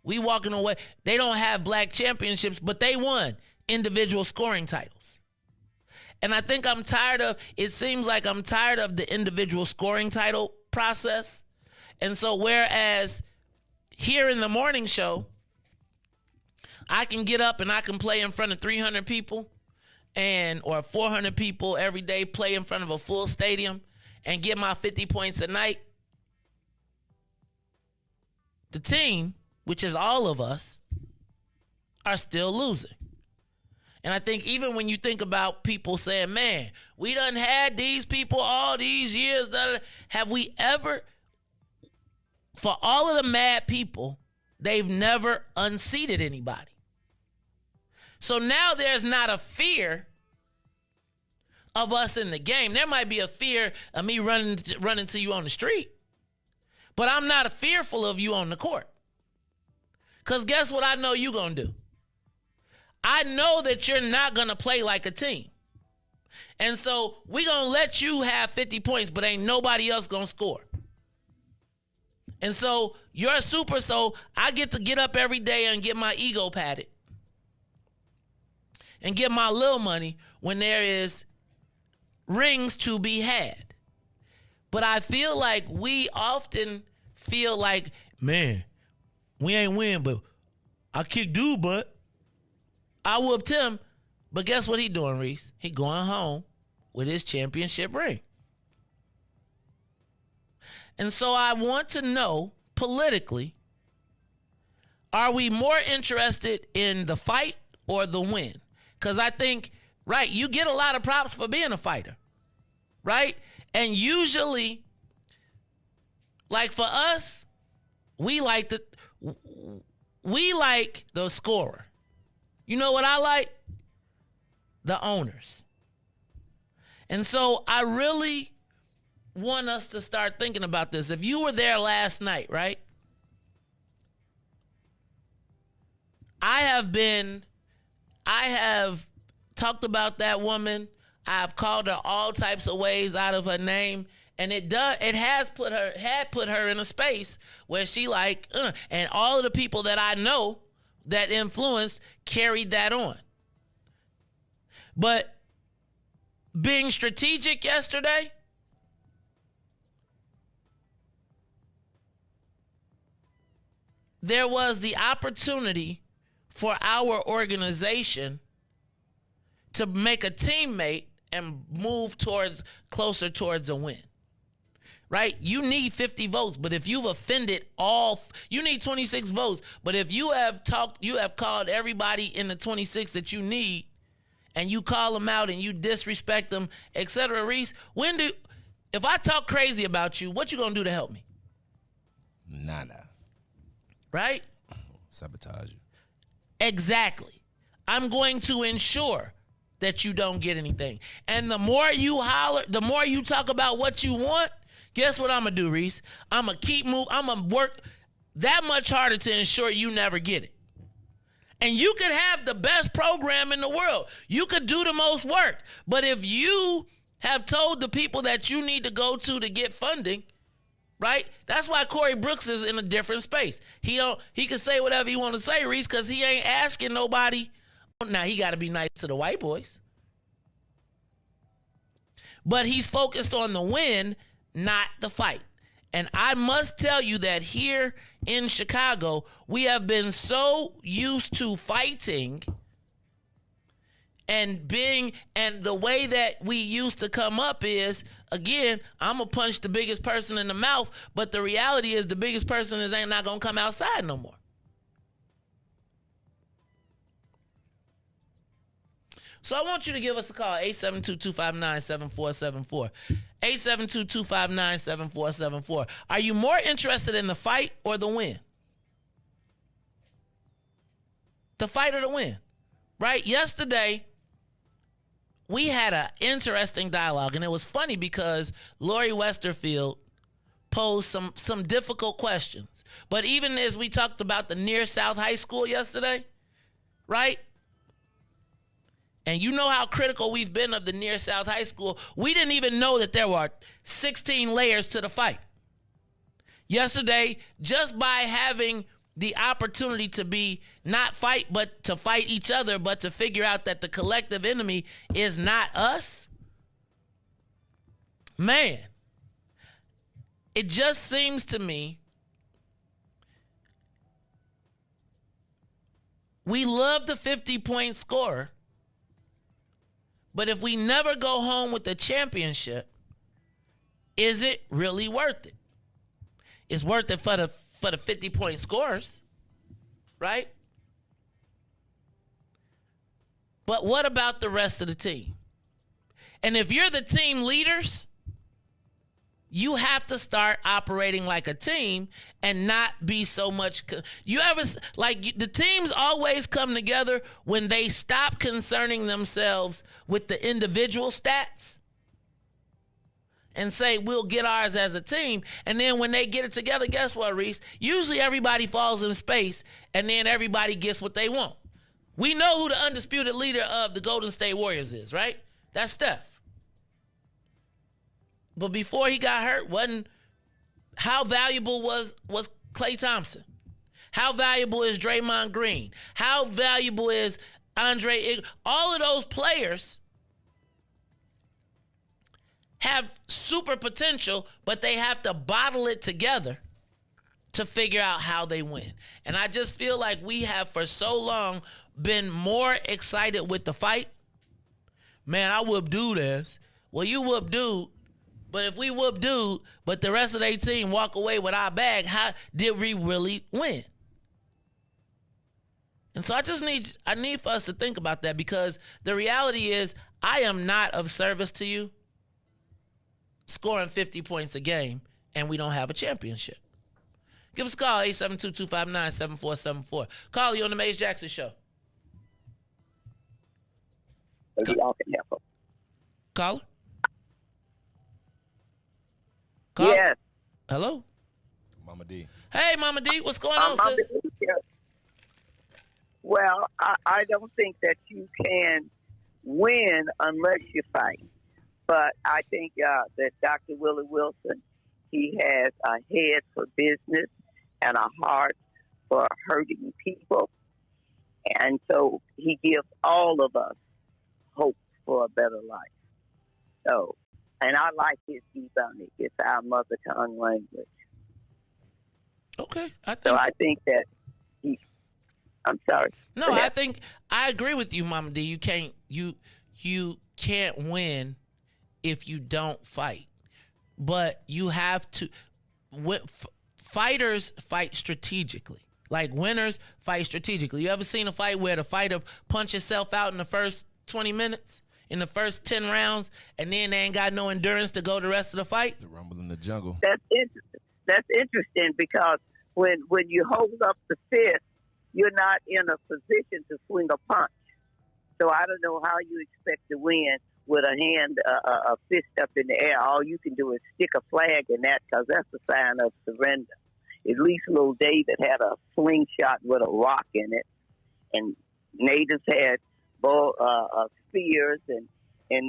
we walking away. They don't have black championships, but they won individual scoring titles. And I think it seems like I'm tired of the individual scoring title process. And so whereas here in the morning show, I can get up and I can play in front of 300 people or 400 people every day, play in front of a full stadium and get my 50 points a night. The team, which is all of us, are still losing. And I think even when you think about people saying, man, we done had these people all these years, have we ever, for all of the mad people, they've never unseated anybody. So now there's not a fear of us in the game. There might be a fear of me running to you on the street, but I'm not fearful of you on the court. Because guess what I know you're going to do? I know that you're not going to play like a team. And so we're going to let you have 50 points, but ain't nobody else going to score. And so you're a super, so I get to get up every day and get my ego patted. and get my little money when there is rings to be had. But I feel like we often feel like, man, we ain't win, but I kicked dude, but I whooped him. But guess what he doing, Reese? He going home with his championship ring. And so I want to know, politically, are we more interested in the fight or the win? Because I think, right, you get a lot of props for being a fighter, right? And usually, like for us, we like the scorer. You know what I like? The owners. And so I really want us to start thinking about this. If you were there last night, right? I have talked about that woman. I've called her all types of ways out of her name, and it had put her in a space where she and all of the people that I know that influenced carried that on. But being strategic yesterday, there was the opportunity for our organization to make a teammate and move closer towards a win. Right? You need 50 votes, but if you've offended you need 26 votes. But if you have called everybody in the 26 that you need, and you call them out and you disrespect them, etc., Reese, if I talk crazy about you, what you gonna do to help me? Nada. Right? Sabotage you. Exactly. I'm going to ensure that you don't get anything. And the more you holler, the more you talk about what you want, guess what I'm going to do, Reese? I'm going to keep moving. I'm going to work that much harder to ensure you never get it. And you could have the best program in the world. You could do the most work. But if you have told the people that you need to go to get funding, right? That's why Corey Brooks is in a different space. He can say whatever he want to say, Reese, because he ain't asking nobody. Now, he got to be nice to the white boys. But he's focused on the win, not the fight. And I must tell you that here in Chicago, we have been so used to fighting and the way that we used to come up is, again, I'm going to punch the biggest person in the mouth, but the reality is the biggest person ain't not going to come outside no more. So I want you to give us a call, 872-259-7474. 872-259-7474. Are you more interested in the fight or the win? The fight or the win, right? Yesterday, we had an interesting dialogue, and it was funny because Lori Westerfield posed some difficult questions. But even as we talked about the Near South High School yesterday, right? And you know how critical we've been of the Near South High School. We didn't even know that there were 16 layers to the fight. Yesterday, just by having the opportunity to be not fight, but to fight each other, but to figure out that the collective enemy is not us, man, it just seems to me we love the 50-point scorer, but if we never go home with the championship, is it really worth it? It's worth it for the 50-point scorers, right? But what about the rest of the team? And if you're the team leaders, you have to start operating like a team and not be so much. The teams always come together when they stop concerning themselves with the individual stats and say, we'll get ours as a team. And then when they get it together, guess what, Reese? Usually everybody falls in space and then everybody gets what they want. We know who the undisputed leader of the Golden State Warriors is, right? That's Steph. But before he got hurt, how valuable was Klay Thompson? How valuable is Draymond Green? How valuable is all of those players have super potential, but they have to bottle it together to figure out how they win. And I just feel like we have for so long been more excited with the fight. Man, I whoop dude ass. Well, you whoop dude, but if we whoop dude, but the rest of their team walk away with our bag, how did we really win? And so I need for us to think about that, because the reality is I am not of service to you scoring 50 points a game and we don't have a championship. Give us a call, 872-259-7474. Call you on the Mace Jackson Show. Y'all can help us. Caller? Yes. Hello? Mama D. Hey, Mama D. What's going on, sis? Well, I don't think that you can win unless you fight. But I think that Dr. Willie Wilson, he has a head for business and a heart for hurting people. And so he gives all of us hope for a better life. So, and I like his Ebonic. It's our mother tongue language. Okay. I think that I'm sorry. No, I think I agree with you, Mama D. You can't win if you don't fight. But you have to. Fighters fight strategically. Like winners fight strategically. You ever seen a fight where the fighter punches himself out in the first 20 minutes, in the first 10 rounds, and then they ain't got no endurance to go the rest of the fight? The rumble in the jungle. That's interesting, because when you hold up the fist, you're not in a position to swing a punch. So I don't know how you expect to win with a hand, a fist up in the air. All you can do is stick a flag in that, because that's a sign of surrender. At least little David had a slingshot with a rock in it, and natives had spears, and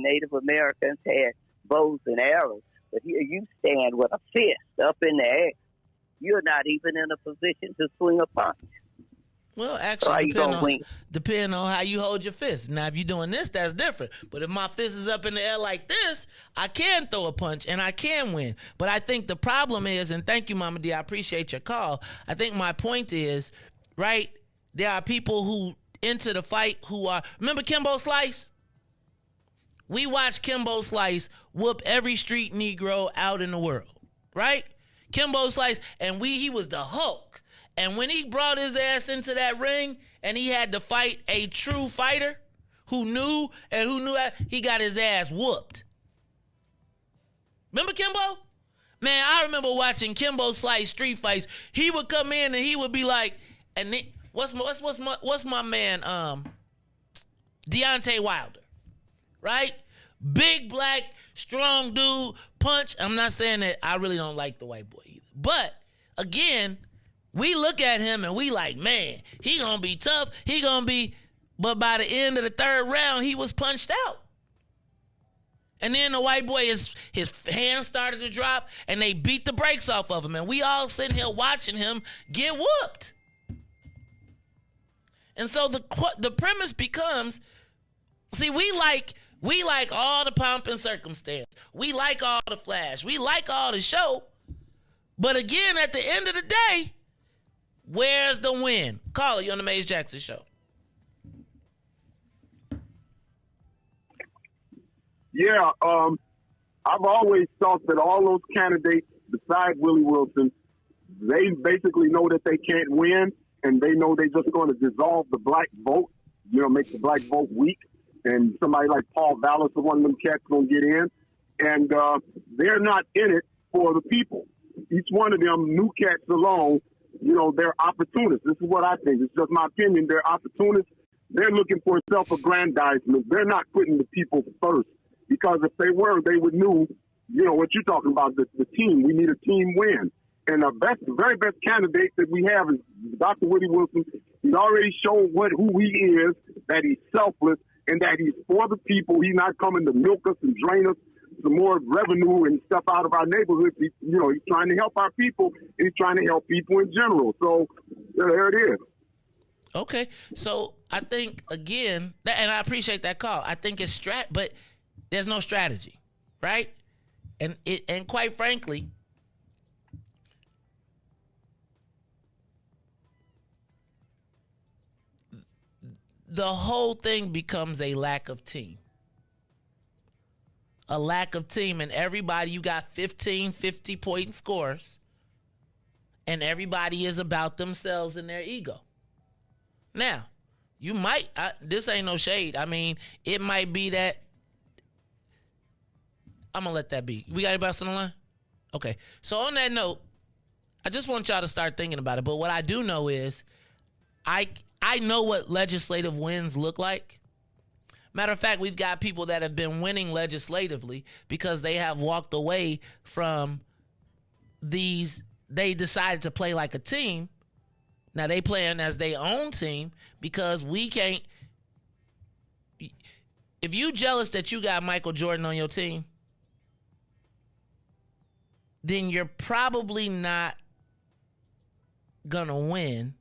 Native Americans had bows and arrows. But here you stand with a fist up in the air. You're not even in a position to swing a punch. Well, actually, depending on how you hold your fist. Now, if you're doing this, that's different. But if my fist is up in the air like this, I can throw a punch and I can win. But I think the problem is, and thank you, Mama D, I appreciate your call. I think my point is, right, there are people who enter the fight who are, remember Kimbo Slice? We watched Kimbo Slice whoop every street Negro out in the world, right? Kimbo Slice, and he was the Hulk. And when he brought his ass into that ring and he had to fight a true fighter who knew he got his ass whooped. Remember Kimbo? Man, I remember watching Kimbo Slice street fights. He would come in and he would be like, and then, what's my man Deontay Wilder, right? Big black strong dude, punch. I'm not saying that I really don't like the white boy either. But again, we look at him and we like, man, he gonna be tough. But by the end of the third round, he was punched out. And then the white boy, his hands started to drop and they beat the brakes off of him. And we all sitting here watching him get whooped. And so the premise becomes, see, we like all the pomp and circumstance. We like all the flash. We like all the show. But again, at the end of the day, where's the win? Call you on the Mace Jackson Show. Yeah, I've always thought that all those candidates besides Willie Wilson, they basically know that they can't win, and they know they're just going to dissolve the black vote, make the black vote weak, and somebody like Paul Vallis or one of them cats going to get in, and they're not in it for the people. Each one of them new cats alone, they're opportunists. This is what I think. It's just my opinion. They're opportunists. They're looking for self-aggrandizement. They're not putting the people first, because if they were, they would know, what you're talking about, the team. We need a team win. And the very best candidate that we have is Dr. Willie Wilson. He's already shown who he is, that he's selfless, and that he's for the people. He's not coming to milk us and drain us some more revenue and stuff out of our neighborhoods. He's trying to help our people, and he's trying to help people in general. So there it is. Okay, so I think, again, and I appreciate that call. I think it's but there's no strategy, right? And quite frankly, the whole thing becomes a lack of team. A lack of team, and everybody, you got 15 50-point scores, and everybody is about themselves and their ego. Now, you might, this ain't no shade. I mean, it might be that, I'm going to let that be. We got anybody else on the line? Okay. So on that note, I just want y'all to start thinking about it. But what I do know is I know what legislative wins look like. Matter of fact, we've got people that have been winning legislatively because they have walked away from these. They decided to play like a team. Now they playing as their own team because we can't. If you jealous that you got Michael Jordan on your team, then you're probably not gonna win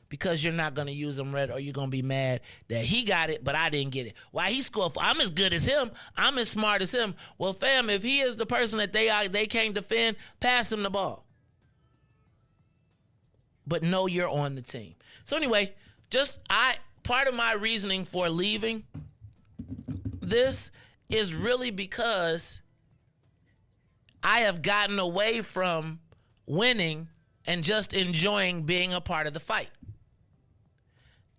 because you're not gonna use him right, or you're gonna be mad that he got it but I didn't get it. Why he scored? I'm as good as him. I'm as smart as him. Well, fam, if he is the person that they can't defend, pass him the ball. But no, you're on the team. So anyway, part of my reasoning for leaving this is really because I have gotten away from winning and just enjoying being a part of the fight.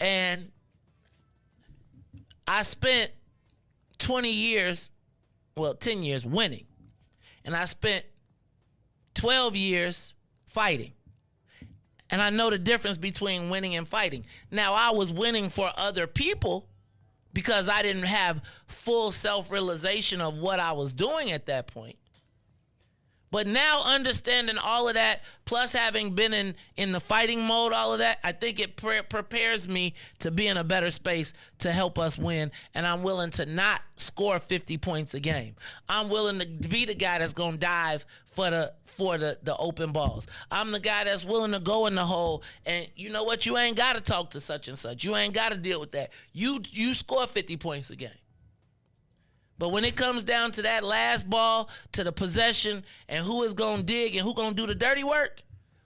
And I spent 10 years winning. And I spent 12 years fighting. And I know the difference between winning and fighting. Now, I was winning for other people because I didn't have full self-realization of what I was doing at that point. But now understanding all of that, plus having been in the fighting mode, all of that, I think it prepares me to be in a better space to help us win. And I'm willing to not score 50 points a game. I'm willing to be the guy that's going to dive for the open balls. I'm the guy that's willing to go in the hole. And you know what? You ain't got to talk to such and such. You ain't got to deal with that. You score 50 points a game. But when it comes down to that last ball, to the possession, and who is going to dig and who going to do the dirty work,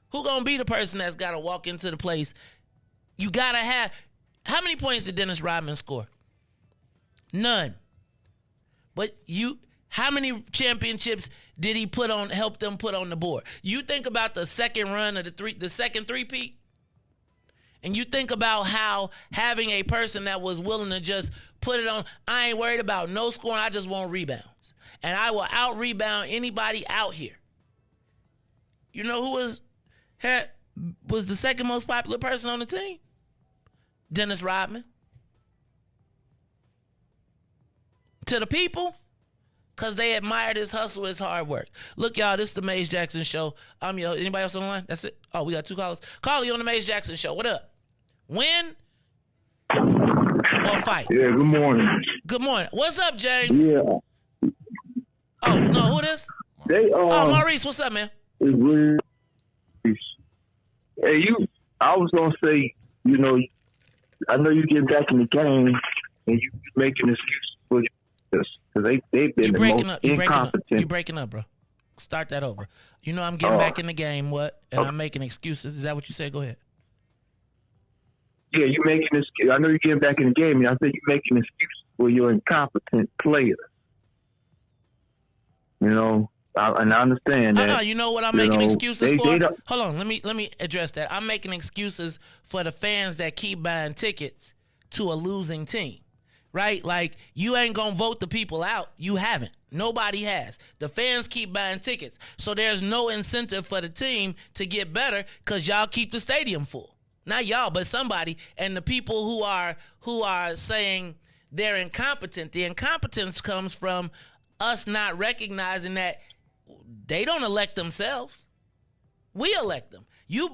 who going to be the person that's got to walk into the place, you got to have. How many points did Dennis Rodman score? None. But how many championships did he help them put on the board? You think about the second run of the second three-peat, and you think about how having a person that was willing to just put it on, I ain't worried about no scoring, I just want rebounds. And I will out-rebound anybody out here. You know who was the second most popular person on the team? Dennis Rodman. To the people, because they admired his hustle, his hard work. Look, y'all, this is the Mays Jackson Show. I'm your, anybody else on the line? That's it? Oh, we got two callers. Call you on the Mays Jackson Show. What up? Win or fight? Yeah, good morning. Good morning. What's up, James? Yeah. Oh, no, who this? Maurice, what's up, man? It's Riis. Hey, I was going to say, you know, I know you get back in the game and you making excuses for this because they've been the most incompetent. You breaking up, bro. Start that over. You know I'm getting back in the game, and I'm making excuses. Is that what you said? Go ahead. Yeah, you making this. I know you're getting back in the game, and I think you're making excuses for your incompetent players. You know, and I understand that. You know what I'm making excuses for? Hold on, let me address that. I'm making excuses for the fans that keep buying tickets to a losing team, right? Like, you ain't gonna vote the people out. You haven't. Nobody has. The fans keep buying tickets, so there's no incentive for the team to get better because y'all keep the stadium full. Not y'all, but somebody. And the people who are saying they're incompetent, the incompetence comes from us not recognizing that they don't elect themselves. We elect them.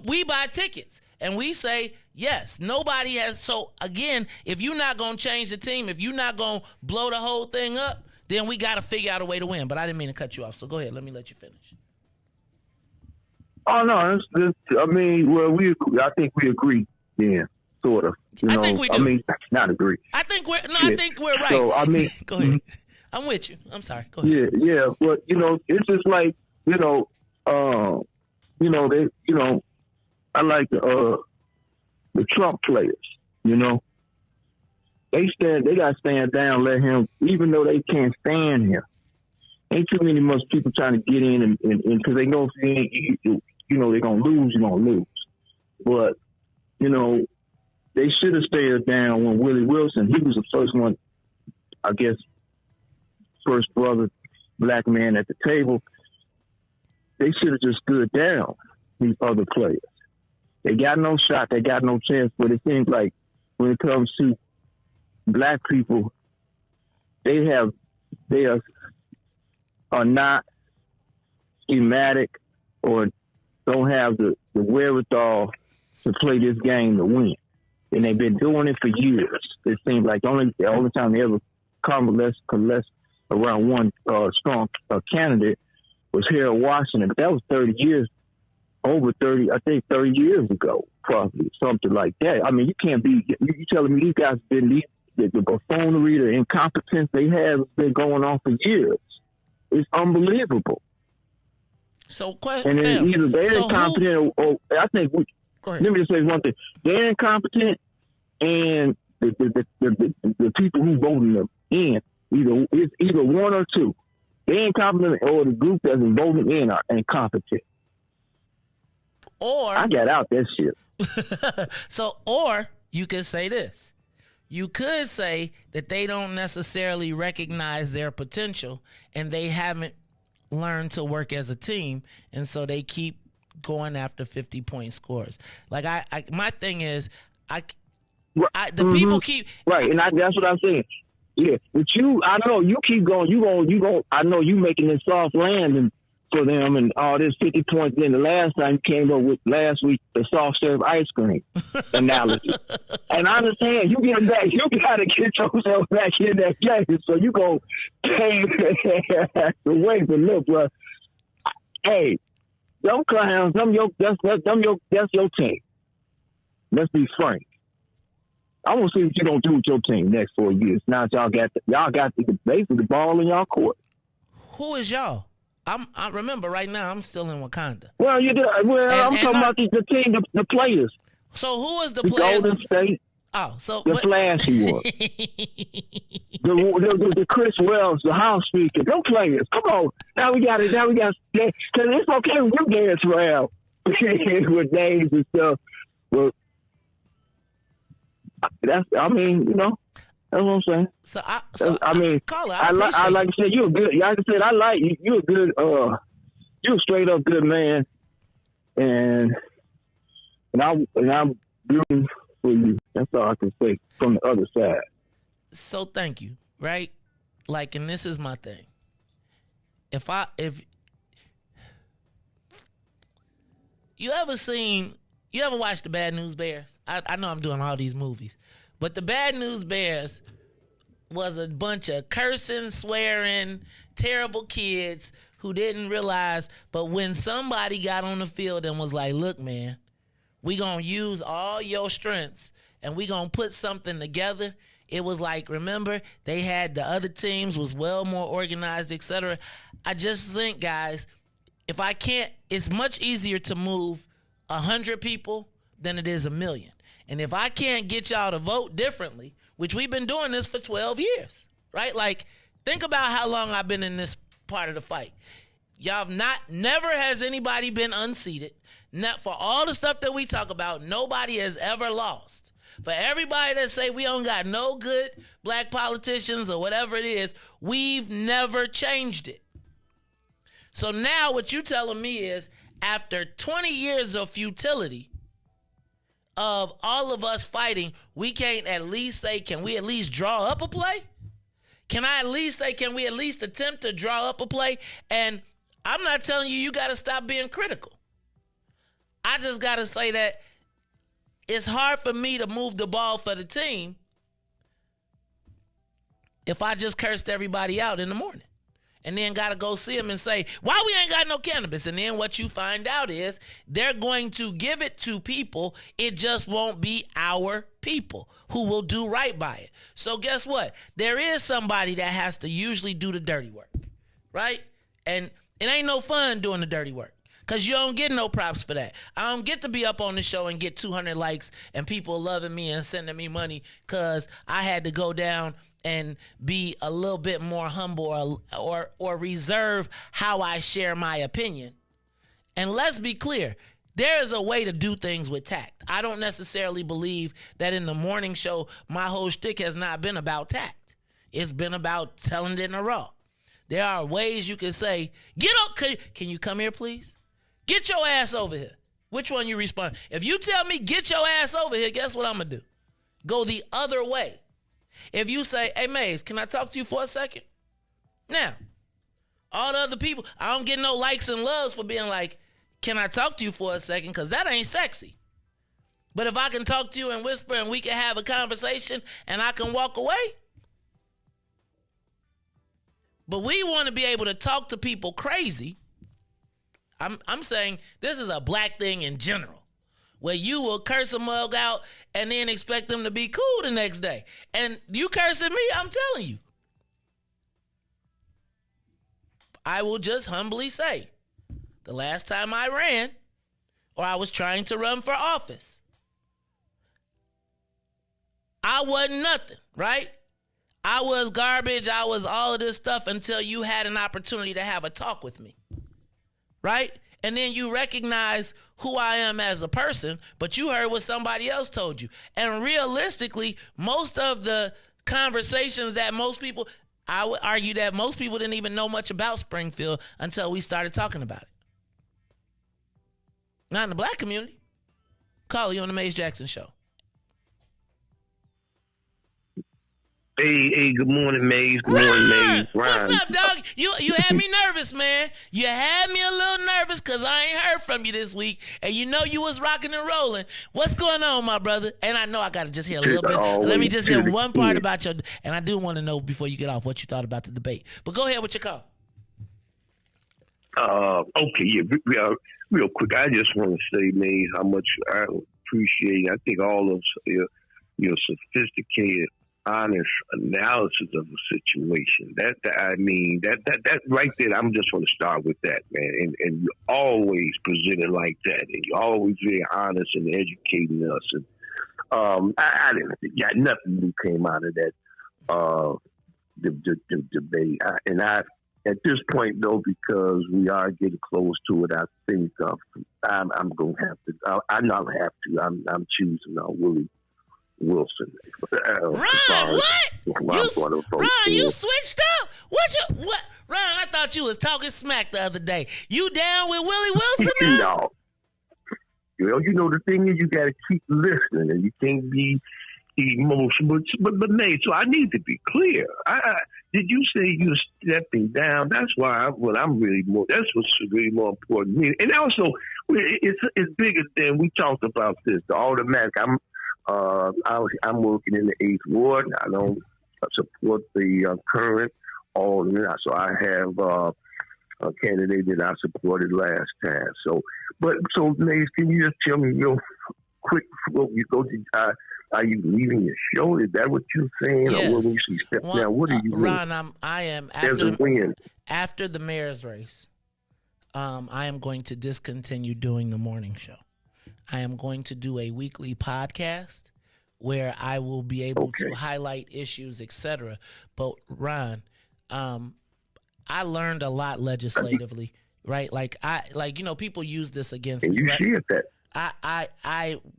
We buy tickets. And we say, yes, nobody has. So, again, if you're not going to change the team, if you're not going to blow the whole thing up, then we got to figure out a way to win. But I didn't mean to cut you off. So go ahead. Let me let you finish. Oh, no. I mean, well, I think we agree. Yeah. sort of. You know, I think we do. I mean, not agree. I think we're right. So I mean, go ahead. I'm with you. I'm sorry. Go ahead. Yeah, but you know, it's just like they, I like the Trump players. You know, they got to stand down, let him, even though they can't stand him. Ain't too many much people trying to get in and because they know if they're gonna lose, you're gonna lose. But you know, they should have stayed down when Willie Wilson. He was the first one, I guess, first brother black man at the table. They should have just stood down. These other players, they got no shot. They got no chance. But it seems like when it comes to black people, they are not schematic or don't have the wherewithal to play this game to win. And they've been doing it for years. It seems like the only time they ever coalesced around one strong candidate was Harold Washington. But that was 30 years ago, probably, something like that. I mean, you can't be, you telling me these guys been, the buffoonery, the incompetence they have been going on for years. It's unbelievable. So, and then either they're incompetent or I think let me just say one thing: they're incompetent, and the people who voted them in it's either one or two. They're incompetent, or the group that's voting in are incompetent. Or I got out that shit. So, or you could say this. You could say that they don't necessarily recognize their potential and they haven't learned to work as a team, and so they keep going after 50-point scores. Like my thing is, people keep right, and that's what I'm saying. Yeah, but I know you keep going. You go. I know you making this soft landing for them and all this 50 points. Then the last time you came up with last week the soft serve ice cream analogy, and I understand you get back. You got to get yourself back in that game. So you go the way to look, bro. Hey, them clowns, that's your team. Let's be frank. I want to see what you're gonna do with your team next 4 years. Now that y'all got basically the ball in y'all court. Who is y'all? I remember right now I'm still in Wakanda. Well, you do. Well, I'm talking about the team, the players. So who is the players? Golden State. Oh, so the flashy one. the Chris Wells, the house speaker. Them players. Come on. Now we got it. Because it's okay when you dance around with names and stuff. Well, that's what I'm saying. I like to say you're good. Like I said, I like you. You're a good. You're a straight up good man, and I'm rooting for you. That's all I can say from the other side. So thank you. Right, like, and this is my thing. If you ever watched the Bad News Bears? I know I'm doing all these movies, but the Bad News Bears was a bunch of cursing, swearing, terrible kids who didn't realize, but when somebody got on the field and was like, look, man, we gonna use all your strengths and we gonna put something together. It was like, remember, they had the other teams was well more organized, etc. I just think, guys, it's much easier to move 100 people than it is 1 million. And if I can't get y'all to vote differently, which we've been doing this for 12 years, right? Like, think about how long I've been in this part of the fight. Never has anybody been unseated. For all the stuff that we talk about, nobody has ever lost. For everybody that say we don't got no good black politicians or whatever it is, we've never changed it. So now what you telling me is, after 20 years of futility, of all of us fighting, we can't at least say, can we at least draw up a play? Can I at least say, can we at least attempt to draw up a play? And I'm not telling you got to stop being critical. I just got to say that it's hard for me to move the ball for the team if I just cursed everybody out in the morning. and then got to go see them and say, why we ain't got no cannabis? And then what you find out is they're going to give it to people. It just won't be our people who will do right by it. So guess what? There is somebody that has to usually do the dirty work, right? And it ain't no fun doing the dirty work. Because you don't get no props for that. I don't get to be up on the show and get 200 likes and people loving me and sending me money because I had to go down and be a little bit more humble or reserve how I share my opinion. And let's be clear, there is a way to do things with tact. I don't necessarily believe that in the morning show, my whole shtick has not been about tact. It's been about telling it in the raw. There are ways you can say, get up, can you come here, please? Get your ass over here. Which one you respond? If you tell me get your ass over here, guess what I'm going to do? Go the other way. If you say, hey, Maze, can I talk to you for a second? Now, all the other people, I don't get no likes and loves for being like, can I talk to you for a second? Because that ain't sexy. But if I can talk to you and whisper and we can have a conversation and I can walk away. But we want to be able to talk to people crazy. I'm saying this is a black thing in general, where you will curse a mug out and then expect them to be cool the next day. And you cursing me, I'm telling you. I will just humbly say, the last time I ran, or I was trying to run for office, I wasn't nothing, right? I was garbage. I was all of this stuff until you had an opportunity to have a talk with me. Right? And then you recognize who I am as a person, but you heard what somebody else told you. And realistically, most of the conversations that I would argue that most people didn't even know much about Springfield until we started talking about it. Not in the black community. Call you on the Mace Jackson Show. Hey, good morning, Maze. Good morning, Maze. What's up, dog? You had me nervous, man. You had me a little nervous because I ain't heard from you this week, and you know you was rocking and rolling. What's going on, my brother? And I know I got to just hear a little bit. Let me just hear one part about your, and I do want to know before you get off what you thought about the debate. But go ahead with your call. Okay, yeah, real quick. I just want to say, Maze, how much I appreciate. I think all of your sophisticated, honest analysis of the situation. That right there, I'm just going to start with that, man. And you always present it like that, and you're always very honest and educating us. And I didn't think nothing new came out of that the debate. At this point, though, because we are getting close to it, I think I'm going to have to. I not have to. I'm choosing Willie Wilson. Ron, what? Ron, you switched up? What? Ron, I thought you was talking smack the other day. You down with Willie Wilson now? No. You know, the thing is, you got to keep listening, and you can't be emotional. But Nate, so I need to be clear. Did you say you're stepping down? That's why I'm really more. That's what's really more important to me. And also, it's bigger than we talked about this. The automatic. I'm working in the 8th Ward. I don't support the current alderman, so I have a candidate that I supported last time. So Mace, can you just tell me real quick before you go to? Are you leaving your show? Is that what you're saying? Yes. Or when you step down, what are you doing? Ron, I am after the mayor's race. I am going to discontinue doing the morning show. I am going to do a weekly podcast where I will be able to highlight issues, etc. But Ron, I learned a lot legislatively, right? People use this against me. And you shared that.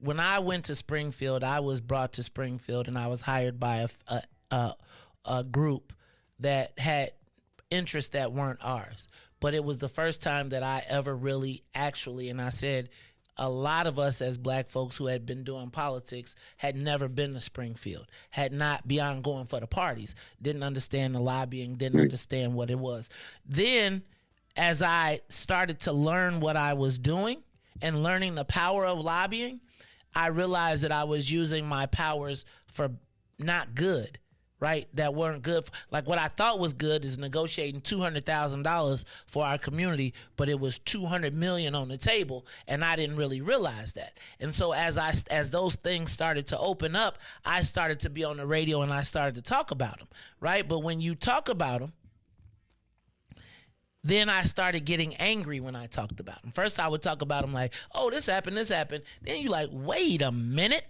When I went to Springfield, I was brought to Springfield, and I was hired by a group that had interests that weren't ours. But it was the first time that I ever really actually, and I said, a lot of us as black folks who had been doing politics had never been to Springfield, had not beyond going for the parties, didn't understand the lobbying, didn't understand what it was. Then as I started to learn what I was doing and learning the power of lobbying, I realized that I was using my powers for not good, right, that weren't good. Like what I thought was good is negotiating $200,000 for our community, but it was $200 million on the table, and I didn't really realize that. And so as those things started to open up, I started to be on the radio and I started to talk about them, right? But when you talk about them, then I started getting angry when I talked about them. First, I would talk about them like, oh, this happened. Then you like, wait a minute.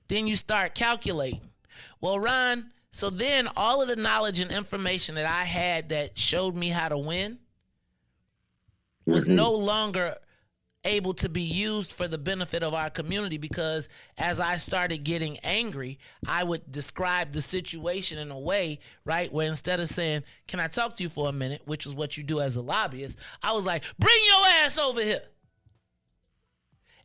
Then you start calculating. Well, Ron, so then all of the knowledge and information that I had that showed me how to win was no longer able to be used for the benefit of our community, because as I started getting angry, I would describe the situation in a way, right, where instead of saying, can I talk to you for a minute, which is what you do as a lobbyist, I was like, bring your ass over here.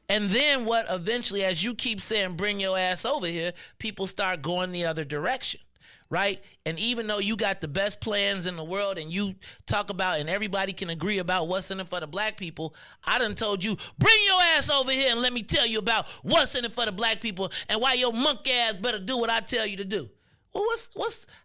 And then what eventually, as you keep saying, bring your ass over here, people start going the other direction, right? And even though you got the best plans in the world and you talk about and everybody can agree about what's in it for the black people, I done told you, bring your ass over here and let me tell you about what's in it for the black people and why your monkey ass better do what I tell you to do. Well,